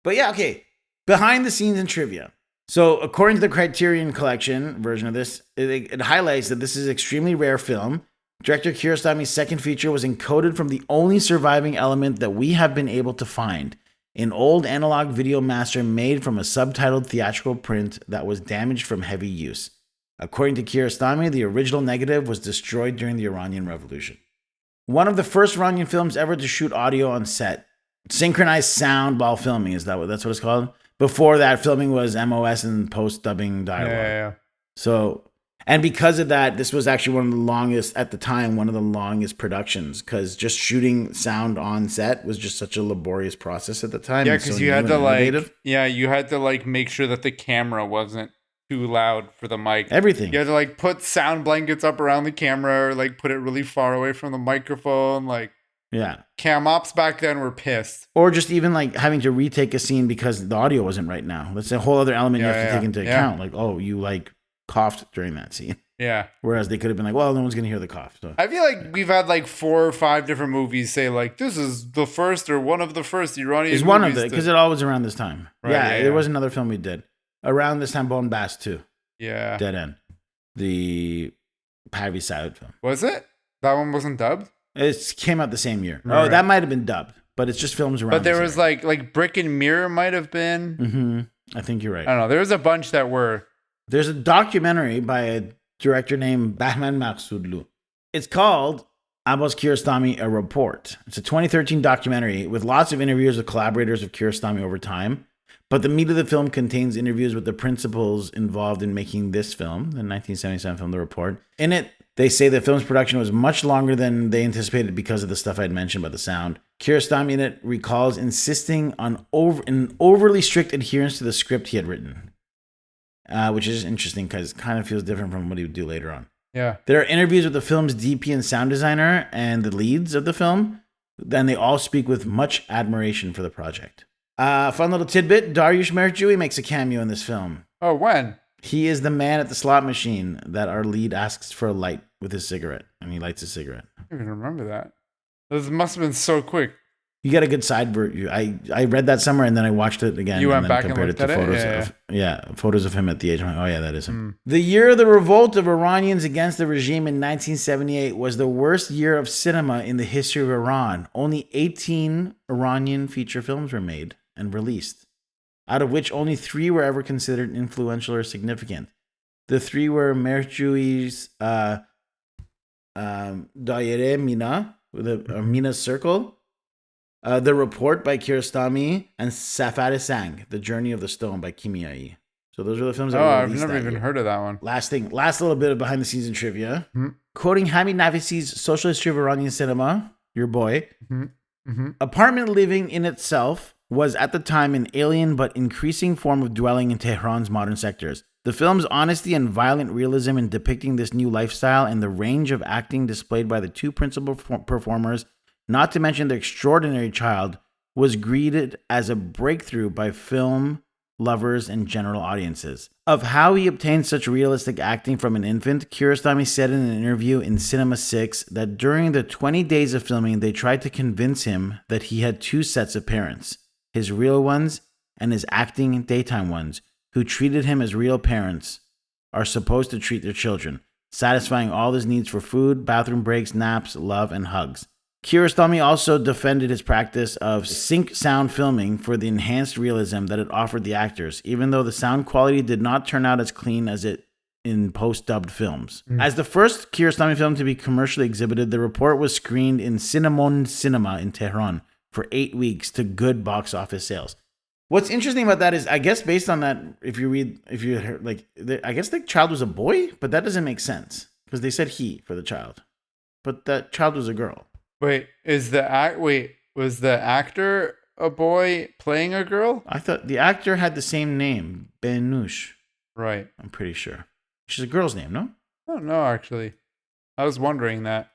But yeah, okay. Behind the scenes and trivia. So, according to the Criterion Collection version of this, it highlights that this is an extremely rare film. Director Kiarostami's second feature was encoded from the only surviving element that we have been able to find, an old analog video master made from a subtitled theatrical print that was damaged from heavy use. According to Kiarostami, the original negative was destroyed during the Iranian Revolution. One of the first Iranian films ever to shoot audio on set. Synchronized sound while filming, that's what it's called? Before that, filming was MOS and post-dubbing dialogue. Yeah. So, and because of that, this was actually one of the longest, at the time, one of the longest productions, because just shooting sound on set was just such a laborious process at the time. Yeah, because you had to make sure that the camera wasn't too loud for the mic. Everything. You had to like put sound blankets up around the camera or like put it really far away from the microphone. Like, yeah. Cam ops back then were pissed. Or just even like having to retake a scene because the audio wasn't right now. That's a whole other element you have to take into account. Like, oh, you like coughed during that scene. Yeah. Whereas they could have been like, well, no one's going to hear the cough. So. I feel like we've had like 4 or 5 different movies say like, this is the first or one of the first Iranian movies. It's one of it, because it all was around this time. Right, yeah, there was another film we did. Around this time, Bon Bass too. Yeah. Dead End. The Pavi Saud film. Was it? That one wasn't dubbed? It came out the same year. Right. Oh, that might have been dubbed, but it's just films around. But there was like Brick and Mirror might have been. Mm-hmm. I think you're right. I don't know. There was a bunch that were. There's a documentary by a director named Bahman Maqsoodlu. It's called Abbas Kiarostami, A Report. It's a 2013 documentary with lots of interviews with collaborators of Kiarostami over time. But the meat of the film contains interviews with the principals involved in making this film, the 1977 film, The Report. In it, they say the film's production was much longer than they anticipated because of the stuff I'd mentioned about the sound. Kiarostami in it recalls insisting on an overly strict adherence to the script he had written, which is interesting because it kind of feels different from what he would do later on. Yeah. There are interviews with the film's DP and sound designer and the leads of the film. Then they all speak with much admiration for the project. Fun little tidbit, Dariush Merjoui makes a cameo in this film. Oh, when? He is the man at the slot machine that our lead asks for a light with his cigarette, and he lights a cigarette. I don't even remember that. This must have been so quick. You got a good side view. I read that somewhere, and then I watched it again. You went and back compared and it to photos photos of him at the age. I'm like, oh yeah, that is him. The year of the revolt of Iranians against the regime in 1978 was the worst year of cinema in the history of Iran. Only 18 Iranian feature films were made and released, out of which only 3 were ever considered influential or significant. The 3 were Merjoui's Daire Mina, Mina's Circle, The Report by Kiarostami, and Safar Sang, The Journey of the Stone by Kimiai. So those are the films that were released. I've never even heard of that one. Last little bit of behind the scenes and trivia. Mm-hmm. Quoting Hamid Nafisi's Social History of Iranian Cinema, your boy, apartment living in itself was at the time an alien but increasing form of dwelling in Tehran's modern sectors. The film's honesty and violent realism in depicting this new lifestyle and the range of acting displayed by the 2 principal performers, not to mention the extraordinary child, was greeted as a breakthrough by film lovers and general audiences. Of how he obtained such realistic acting from an infant, Kiarostami said in an interview in Cinema 6 that during the 20 days of filming, they tried to convince him that he had 2 sets of parents, his real ones and his acting daytime ones, who treated him as real parents are supposed to treat their children, satisfying all his needs for food, bathroom breaks, naps, love, and hugs. Kiarostami also defended his practice of sync sound filming for the enhanced realism that it offered the actors, even though the sound quality did not turn out as clean as it in post-dubbed films. As the first Kiarostami film to be commercially exhibited, The Report was screened in Cinnamon Cinema in Tehran for 8 weeks to good box office sales. What's interesting about that is, I guess based on that, I guess the child was a boy, but that doesn't make sense because they said he for the child, but that child was a girl. Wait, was the actor a boy playing a girl? I thought the actor had the same name, Benush. Right. I'm pretty sure. She's a girl's name, no? I don't know, actually. I was wondering that.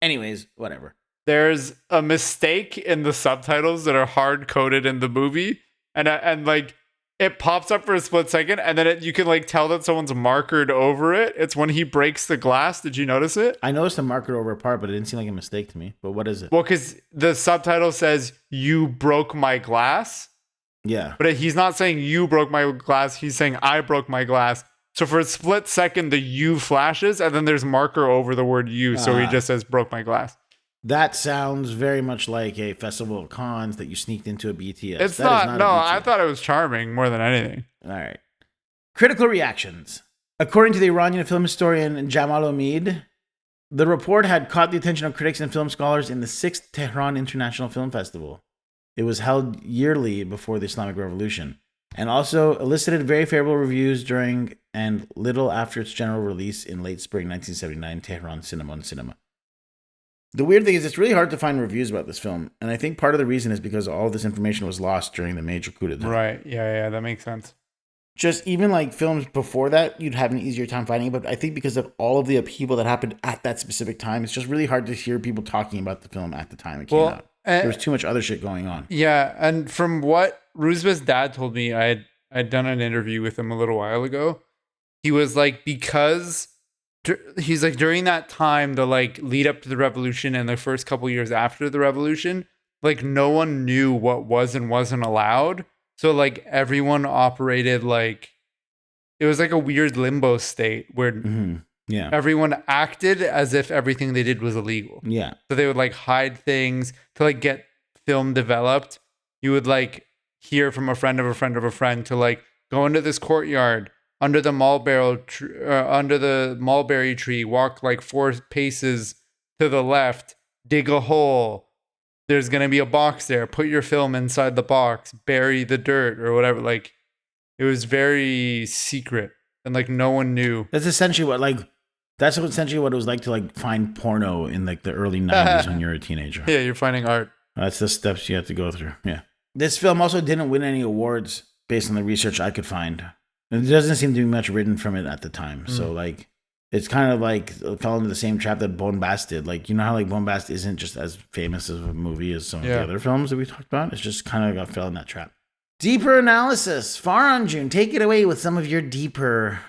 Anyways, whatever. There's a mistake in the subtitles that are hard-coded in the movie and like it pops up for a split second, and then you can like tell that someone's markered over it. It's when he breaks the glass. Did you notice it? I noticed the marker over a part, but it didn't seem like a mistake to me. But what is it? Well, because the subtitle says "You broke my glass," Yeah. but he's not saying "You broke my glass." He's saying "I broke my glass." So for a split second, the "you" flashes, and then there's marker over the word "you," so he just says "broke my glass." That sounds very much like a festival of cons that you sneaked into a BTS. It's That not. is not No, a I BTS. thought it was charming more than anything. All right. Critical reactions. According to the Iranian film historian Jamal Omid, the report had caught the attention of critics and film scholars in the 6th Tehran International Film Festival. It was held yearly before the Islamic Revolution, and also elicited very favorable reviews during and little after its general release in late spring 1979 Tehran Cinema. The weird thing is it's really hard to find reviews about this film, and I think part of the reason is because all of this information was lost during the major coup d'etat. Right. Yeah, that makes sense. Just even like films before that, you'd have an easier time finding it, but I think because of all of the upheaval that happened at that specific time, it's just really hard to hear people talking about the film at the time it came out. There was too much other shit going on. Yeah, and from what Ruzba's dad told me, I'd done an interview with him a little while ago. He was like, because he's like during that time, the like lead up to the revolution and the first couple years after the revolution, like no one knew what was and wasn't allowed. So like everyone operated like it was like a weird limbo state where Yeah. everyone acted as if everything they did was illegal. Yeah. So they would like hide things to like get film developed. You would like hear from a friend of a friend of a friend to like go into this courtyard under the under the mulberry tree, walk like 4 paces to the left, dig a hole. There's gonna be a box there. Put your film inside the box, bury the dirt or whatever. Like it was very secret and like no one knew. That's essentially what it was like to like find porno in like the early 90s when you're a teenager. Yeah, you're finding art. That's the steps you have to go through. Yeah. This film also didn't win any awards based on the research I could find. And there doesn't seem to be much written from it at the time. So like it's kind of like fell into the same trap that Bombast did. Like, you know how like Bombast isn't just as famous as a movie as some of the other films that we talked about? It's just kind of fell in that trap. Deeper analysis. Farhan, take it away with some of your deep. I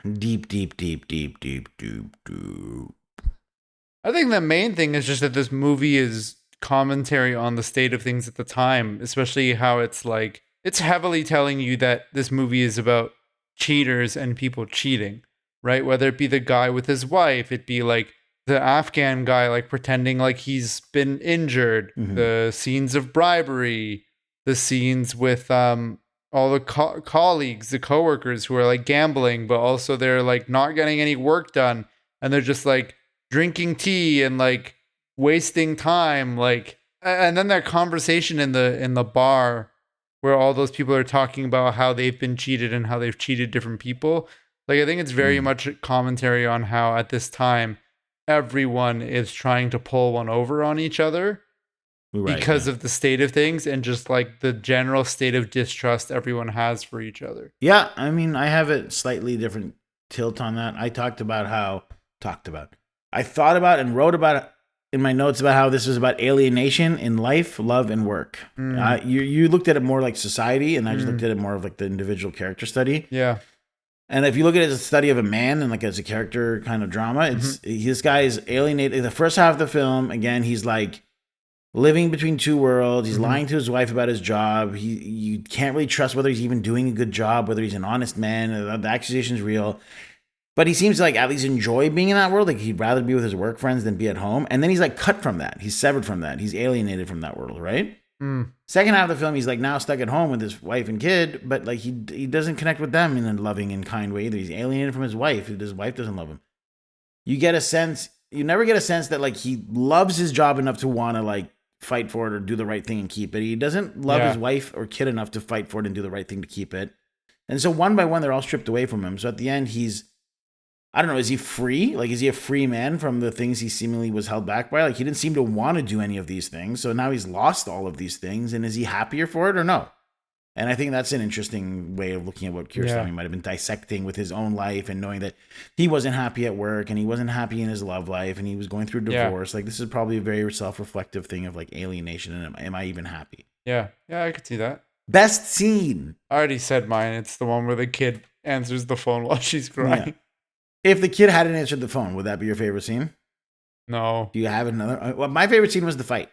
think the main thing is just that this movie is commentary on the state of things at the time, especially how it's like, it's heavily telling you that this movie is about cheaters and people cheating, right? Whether it be the guy with his wife, it be like the Afghan guy, like pretending like he's been injured, the scenes of bribery, the scenes with all the colleagues, the coworkers who are like gambling, but also they're like not getting any work done. And they're just like drinking tea and like wasting time. Like, and then that conversation in the bar where all those people are talking about how they've been cheated and how they've cheated different people. Like, I think it's very much a commentary on how at this time, everyone is trying to pull one over on each other. Right, because of the state of things and just like the general state of distrust everyone has for each other. Yeah, I mean, I have a slightly different tilt on that. I thought about and wrote about in my notes about how this was about alienation in life, love, and work. You looked at it more like society, and I just looked at it more of like the individual character study. Yeah. And if you look at it as a study of a man and like as a character kind of drama, it's this guy is alienated. The first half of the film, again, he's like living between two worlds. He's lying to his wife about his job. You can't really trust whether he's even doing a good job, whether he's an honest man. The accusation's real. But he seems to like at least enjoy being in that world. Like he'd rather be with his work friends than be at home. And then he's like cut from that. He's severed from that. He's alienated from that world, right? Second half of the film, he's like now stuck at home with his wife and kid, but like he doesn't connect with them in a loving and kind way either. He's alienated from his wife. His wife doesn't love him. You never get a sense that like he loves his job enough to want to like fight for it or do the right thing and keep it. He doesn't love his wife or kid enough to fight for it and do the right thing to keep it. And so one by one, they're all stripped away from him. So at the end, I don't know, is he free? Like, is he a free man from the things he seemingly was held back by? Like, he didn't seem to want to do any of these things. So now he's lost all of these things. And is he happier for it or no? And I think that's an interesting way of looking at what Kiarostami might have been dissecting with his own life and knowing that he wasn't happy at work and he wasn't happy in his love life and he was going through divorce. Like, this is probably a very self-reflective thing of like alienation and am I even happy? Yeah, I could see that. Best scene. I already said mine. It's the one where the kid answers the phone while she's crying. If the kid hadn't answered the phone, would that be your favorite scene? No. Do you have another? Well, my favorite scene was the fight.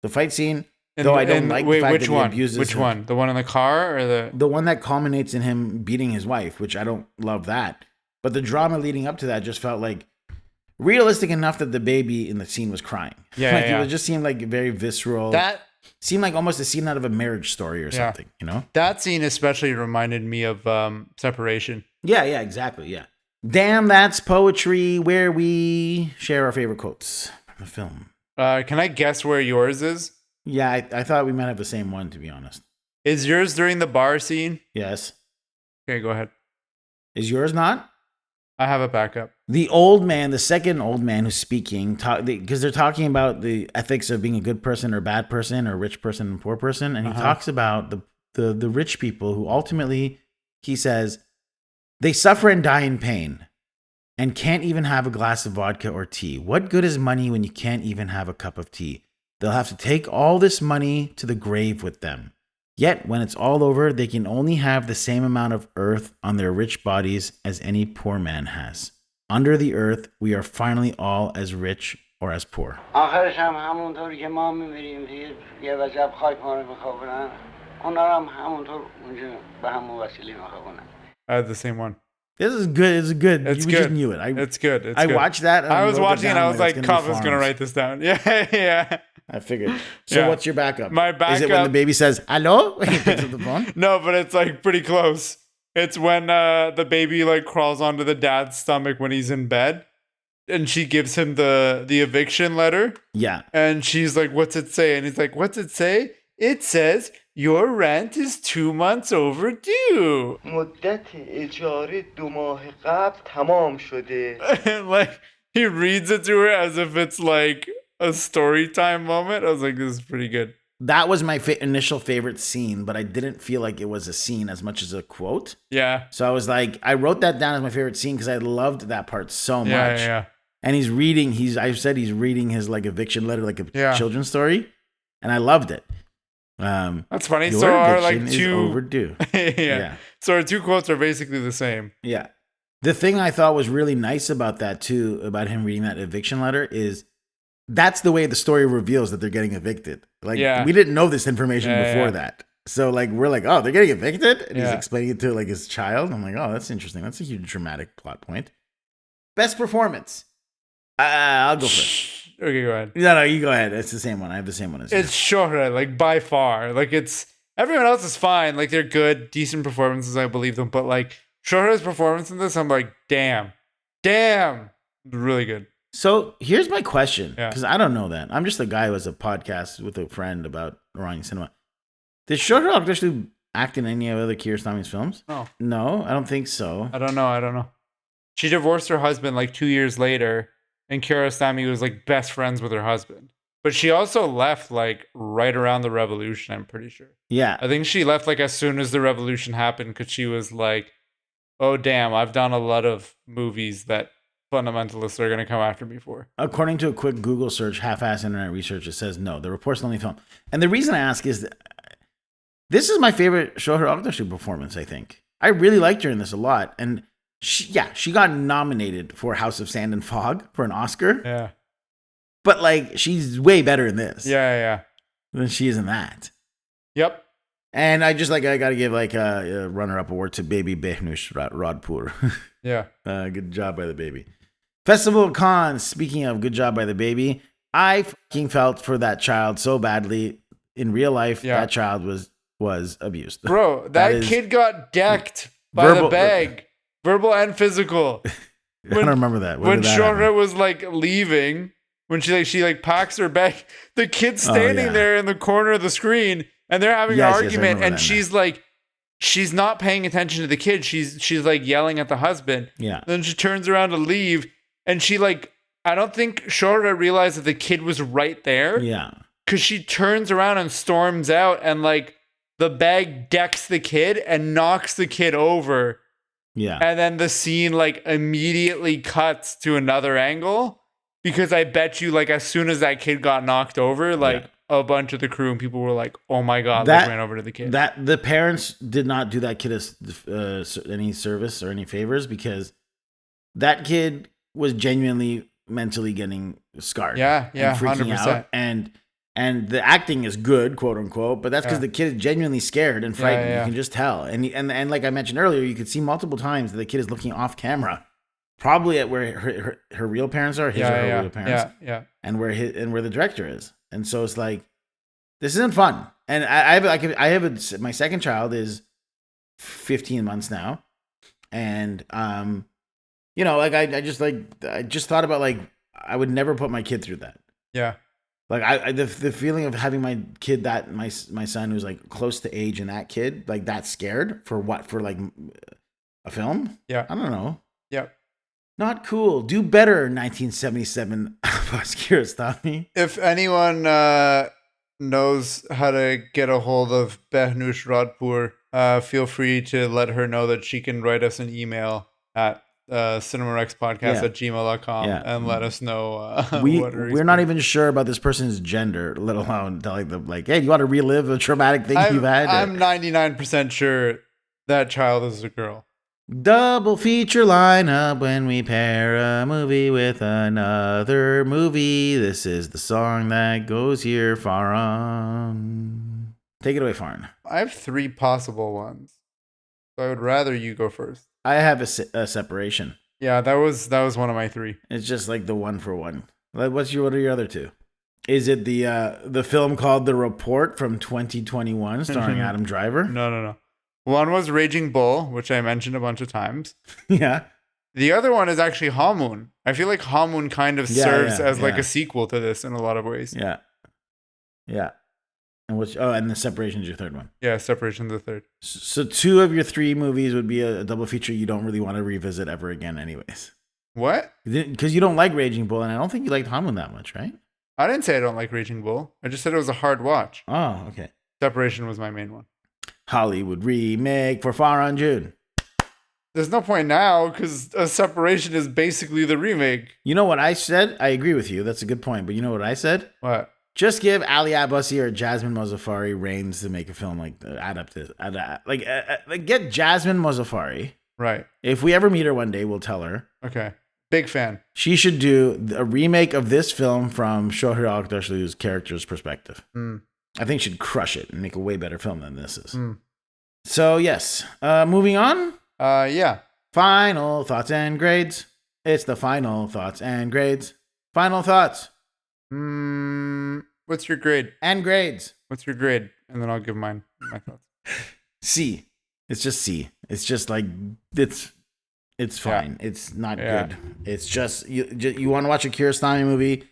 The fight scene. And, though I don't like the fact which that one? he abuses Which her. one? The one in the car or The one that culminates in him beating his wife, which I don't love that. But the drama leading up to that just felt like realistic enough that the baby in the scene was crying. Yeah, like yeah. It just seemed like very visceral. That seemed like almost a scene out of a marriage story or something, you know? That scene especially reminded me of Separation. Yeah, exactly, yeah. Damn, that's poetry, where we share our favorite quotes from the film. Can I guess where yours is? Yeah, I thought we might have the same one, to be honest. Is yours during the bar scene? Yes. Okay, go ahead. Is yours not? I have a backup. The old man, the second old man who's speaking, because they're talking about the ethics of being a good person or bad person or rich person and poor person. And he talks about the rich people who ultimately, he says, they suffer and die in pain and can't even have a glass of vodka or tea. What good is money when you can't even have a cup of tea? They'll have to take all this money to the grave with them. Yet, when it's all over, they can only have the same amount of earth on their rich bodies as any poor man has. Under the earth, we are finally all as rich or as poor. آخرش هم همونطوری که ما می‌میریم یه وجب خاک ما رو می‌خوابونن اونا هم همونطور اونجا به همون وسیله می‌خوابونن. I had the same one. This is good. It's good. It's we good. just knew it. It's good. It's I good. watched that. And I was wrote it watching and down I was like, it's Kava's be going to write this down. Yeah. I figured. So Yeah. what's your backup? My Is it when the backup- baby says, hello? When he picks up the phone? No, but it's like pretty close. It's when the baby like crawls onto the dad's stomach when he's in bed. And she gives him the eviction letter. Yeah. And she's like, what's it say? And he's like, what's it say? It says, your rent is 2 months overdue. مدت اجاره 2 ماه قبل تمام شده. And like, he reads it to her as if it's like a story time moment. I was like, this is pretty good. That was my initial favorite scene, but I didn't feel like it was a scene as much as a quote. Yeah. So I was like, I wrote that down as my favorite scene because I loved that part so much. Yeah. And he's reading, I said he's reading his like eviction letter, like a Yeah. children's story. And I loved it. That's funny. Your So our eviction like is two overdue. yeah. So our two quotes are basically the same. Yeah. The thing I thought was really nice about that too, about him reading that eviction letter, is that's the way the story reveals that they're getting evicted. Like, Yeah. we didn't know this information before Yeah. that. So like, we're like, oh, they're getting evicted? And he's Yeah. explaining it to like his child. I'm like, oh, that's interesting. That's a huge dramatic plot point. Best performance. I'll go first. Okay, go ahead. No, you go ahead. It's the same one. I have the same one as you. It's Shohra, like by far. Like it's everyone else is fine. Like they're good, decent performances. I believe them, but like Shohra's performance in this, I'm like, damn, really good. So here's my question, Yeah. because I don't know that. I'm just a guy who has a podcast with a friend about Iranian cinema. Did Shohra actually act in any other Kiarostami's films? No, I don't think so. I don't know. She divorced her husband like 2 years later, and Kiarostami was like best friends with her husband. But she also left like right around the revolution, I'm pretty sure. Yeah. I think she left like as soon as the revolution happened because she was like, oh, damn, I've done a lot of movies that fundamentalists are going to come after me for. According to a quick Google search, half-ass internet research, it says no. The report's the only film. And the reason I ask is that this is my favorite Shohra Akdashi performance, I think. I really liked her in this a lot. And she got nominated for House of Sand and Fog for an Oscar. Yeah. But like, she's way better in this Yeah. than she is in that. Yep. And I just like, I got to give like a runner-up award to Baby Behnush Rodpur. Yeah. Good job by the baby. Festival of Cannes, speaking of good job by the baby, I fucking felt for that child so badly. In real life, Yeah. that child was abused. Bro, that is kid got decked by the verbal- bag. Verbal and physical. I don't remember that. When did that happen? Shohra was like leaving, when she packs her bag, the kid's standing yeah. there in the corner of the screen and they're having Yes, an yes, I argument remember and that she's like, she's not paying attention to the kid. She's like yelling at the husband. Yeah. Then she turns around to leave and she like, I don't think Shohra realized that the kid was right there. Yeah. Cause she turns around and storms out and like the bag decks the kid and knocks the kid over. Yeah. And then the scene like immediately cuts to another angle because I bet you like as soon as that kid got knocked over, like a bunch of the crew and people were like, "Oh my god!" That- like ran over to the kid. That the parents did not do that kid any service or any favors, because that kid was genuinely mentally getting scarred. Yeah, and freaking 100%. out. And the acting is good, quote unquote, but that's because the kid is genuinely scared and frightened. yeah. You can just tell. And like I mentioned earlier, you could see multiple times that the kid is looking off camera, probably at where her real parents are, his or her real parents, and where the director is. And so it's like, this isn't fun. And my second child is 15 months now, and like I just thought about, like, I would never put my kid through that. Yeah. Like the feeling of having my kid, my son who's like close to age, and that kid like that scared for like a film. Yeah. I don't know. Yeah. Not cool. Do better, 1977 Abbas Kiarostami. If anyone knows how to get a hold of Behnush Radpur, feel free to let her know that she can write us an email at cinemarexpodcast@gmail.com and let us know we're not even sure about this person's gender, let alone telling them, like, hey, you want to relive a traumatic thing you've had? I'm 99% sure that child is a girl. Double feature lineup when we pair a movie with another movie. This is the song that goes here, Farhan. Take it away, Farhan. I have 3 possible ones, so I would rather you go first. I have a separation. Yeah, that was one of my 3. It's just like the one for one. What are your other 2? Is it the film called The Report from 2021 starring Adam Driver? No. One was Raging Bull, which I mentioned a bunch of times. Yeah. The other one is actually Hamun. I feel like Hamun kind of serves as like a sequel to this in a lot of ways. Yeah. Yeah. And and the Separation is your third one. Yeah, Separation's the third. So 2 of your 3 movies would be a double feature you don't really want to revisit ever again anyways. What? Because you don't like Raging Bull, and I don't think you liked Hamun that much, right? I didn't say I don't like Raging Bull. I just said it was a hard watch. Oh, okay. Separation was my main one. Hollywood remake for Farhan June. There's no point now because a Separation is basically the remake. You know what I said? I agree with you. That's a good point. But you know what I said? What? Just give Ali Abbasi or Jasmine Mozaffari reins to make a film like get Jasmine Mozaffari. Right. If we ever meet her one day, we'll tell her. Okay. Big fan. She should do a remake of this film from Shohreh Aghdashloo's character's perspective. I think she'd crush it and make a way better film than this is. So yes, moving on. Yeah. Final thoughts and grades. It's the final thoughts and grades. Final thoughts. What's your grade? And grades. What's your grade? And then I'll give my thoughts. C. It's just C. It's just like it's fine. Yeah. It's not good. It's just you want to watch a Kiarostami movie.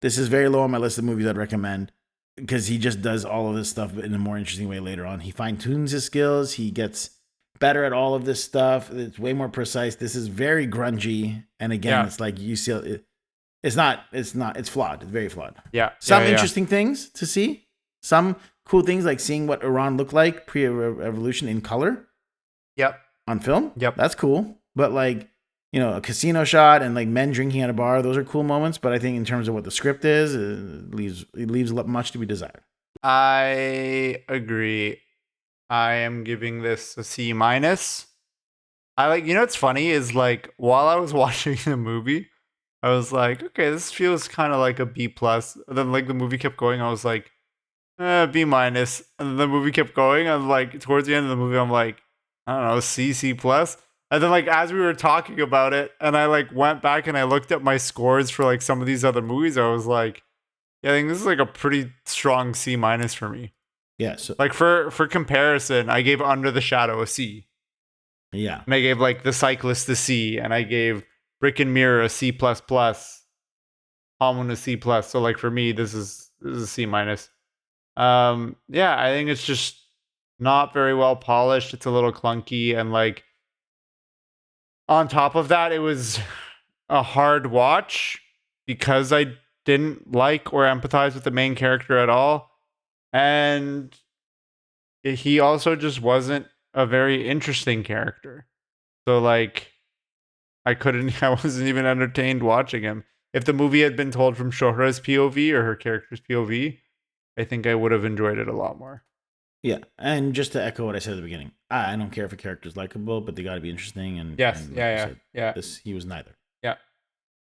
This is very low on my list of movies I'd recommend, because he just does all of this stuff in a more interesting way later on. He fine-tunes his skills. He gets better at all of this stuff. It's way more precise. This is very grungy. And again, it's like you see it. It's flawed. It's very flawed. Yeah. Some interesting things to see. Some cool things, like seeing what Iran looked like pre-revolution in color. Yep. On film. Yep. That's cool. But like, a casino shot and like men drinking at a bar, those are cool moments. But I think in terms of what the script is, it leaves much to be desired. I agree. I am giving this a C-. I like, what's funny is, like, while I was watching the movie, I was like, okay, this feels kind of like a B+. And then like the movie kept going, I was like, B-. And then the movie kept going. I'm like, towards the end of the movie, I'm like, I don't know, C+. And then like as we were talking about it, and I like went back and I looked at my scores for like some of these other movies, I was like, yeah, I think this is like a pretty strong C- for me. Yeah. So like for comparison, I gave Under the Shadow a C. Yeah. And I gave like The Cyclist a C, and I gave Brick and Mirror a C++, Hamun a C+. So like for me, this is a C-. Yeah, I think it's just not very well polished. It's a little clunky, and like on top of that, it was a hard watch because I didn't like or empathize with the main character at all. And he also just wasn't a very interesting character. So like I wasn't even entertained watching him. If the movie had been told from Shohreh's POV or her character's POV, I think I would have enjoyed it a lot more. Yeah, and just to echo what I said at the beginning, I don't care if a character's likable, but they got to be interesting. And Yes, and yeah. he was neither. Yeah.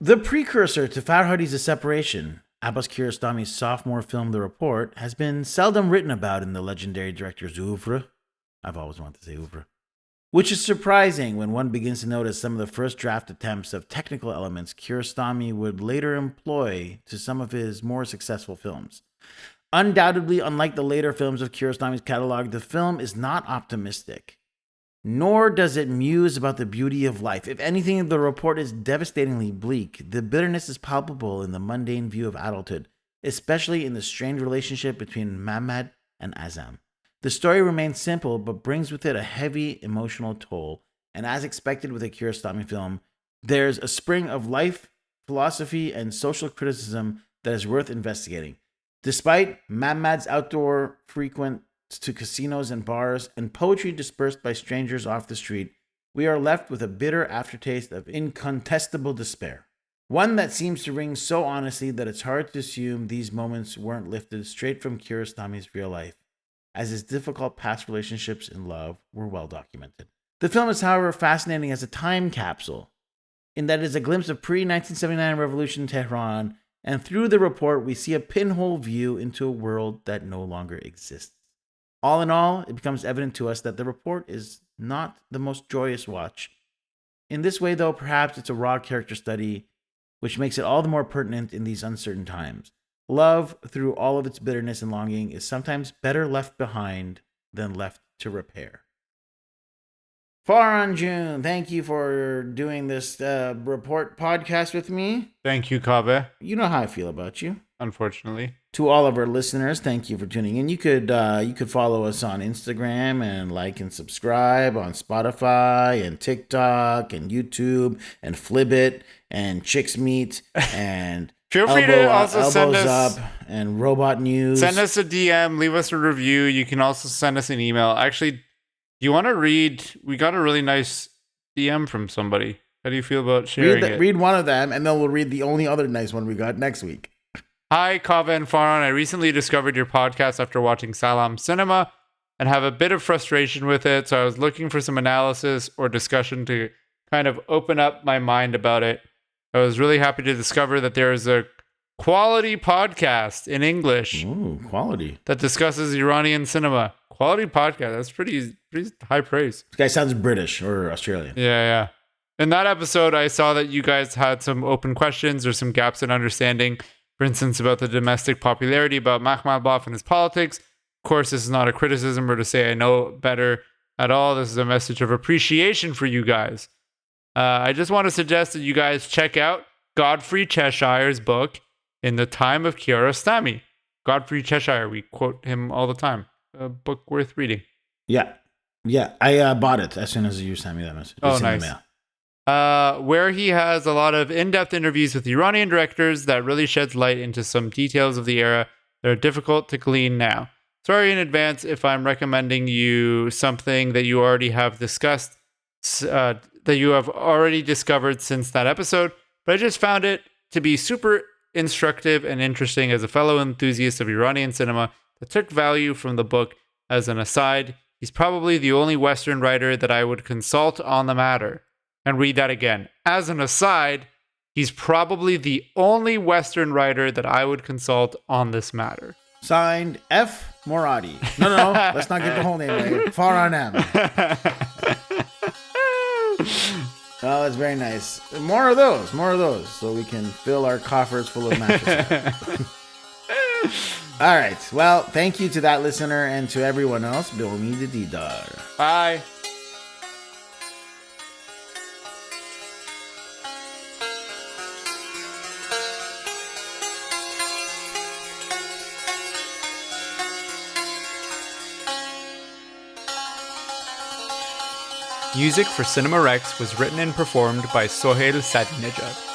The precursor to Farhadi's The Separation, Abbas Kiarostami's sophomore film The Report, has been seldom written about in the legendary director's oeuvre. I've always wanted to say oeuvre. Which is surprising when one begins to notice some of the first draft attempts of technical elements Kiarostami would later employ to some of his more successful films. Undoubtedly, unlike the later films of Kiarostami's catalog, the film is not optimistic, nor does it muse about the beauty of life. If anything, The Report is devastatingly bleak. The bitterness is palpable in the mundane view of adulthood, especially in the strained relationship between Mamad and Azam. The story remains simple, but brings with it a heavy emotional toll, and as expected with a Kiarostami film, there's a spring of life, philosophy, and social criticism that is worth investigating. Despite Mamad's outdoor frequent to casinos and bars and poetry dispersed by strangers off the street, we are left with a bitter aftertaste of incontestable despair. One that seems to ring so honestly that it's hard to assume these moments weren't lifted straight from Kiarostami's real life, as his difficult past relationships and love were well documented. The film is, however, fascinating as a time capsule, in that it is a glimpse of pre-1979 revolution in Tehran, and through The Report, we see a pinhole view into a world that no longer exists. All in all, it becomes evident to us that The Report is not the most joyous watch. In this way, though, perhaps it's a raw character study, which makes it all the more pertinent in these uncertain times. Love, through all of its bitterness and longing, is sometimes better left behind than left to repair. Farhan June, thank you for doing this Report podcast with me. Thank you, Kaveh. You know how I feel about you. Unfortunately. To all of our listeners, thank you for tuning in. You could follow us on Instagram and like and subscribe on Spotify and TikTok and YouTube and Flibbit and Chicks Meat and Feel free to also send us Up and Robot News. Send us a DM, leave us a review. You can also send us an email. Actually, do you want to read? We got a really nice DM from somebody. How do you feel about sharing it? Read one of them, and then we'll read the only other nice one we got next week. Hi, Kaveh and Farhan. I recently discovered your podcast after watching Salam Cinema and have a bit of frustration with it. So I was looking for some analysis or discussion to kind of open up my mind about it. I was really happy to discover that there is a quality podcast in English. Ooh, quality. That discusses Iranian cinema. Quality podcast. That's pretty high praise. This guy sounds British or Australian. Yeah. In that episode, I saw that you guys had some open questions or some gaps in understanding. For instance, about the domestic popularity, about Makhmalbaf and his politics. Of course, this is not a criticism or to say I know better at all. This is a message of appreciation for you guys. I just want to suggest that you guys check out Godfrey Cheshire's book, In the Time of Kiarostami. Godfrey Cheshire, we quote him all the time. A book worth reading. Yeah. I bought it as soon as you sent me that message. Oh, it's nice. in the mail. Where he has a lot of in-depth interviews with Iranian directors that really sheds light into some details of the era that are difficult to glean now. Sorry in advance if I'm recommending you something that you already have discussed, that you have already discovered since that episode, but I just found it to be super instructive and interesting as a fellow enthusiast of Iranian cinema that took value from the book. As an aside, he's probably the only Western writer that I would consult on the matter. And read that again. As an aside, he's probably the only Western writer that I would consult on this matter. Signed, F. Moradi. No, let's not get the whole name right. Farhan M. Oh, that's very nice. More of those, so we can fill our coffers full of mattresses. All right. Well, thank you to that listener and to everyone else. Bill me the Didar. Bye. Music for Cinema Rex was written and performed by Sohail Sadinejad.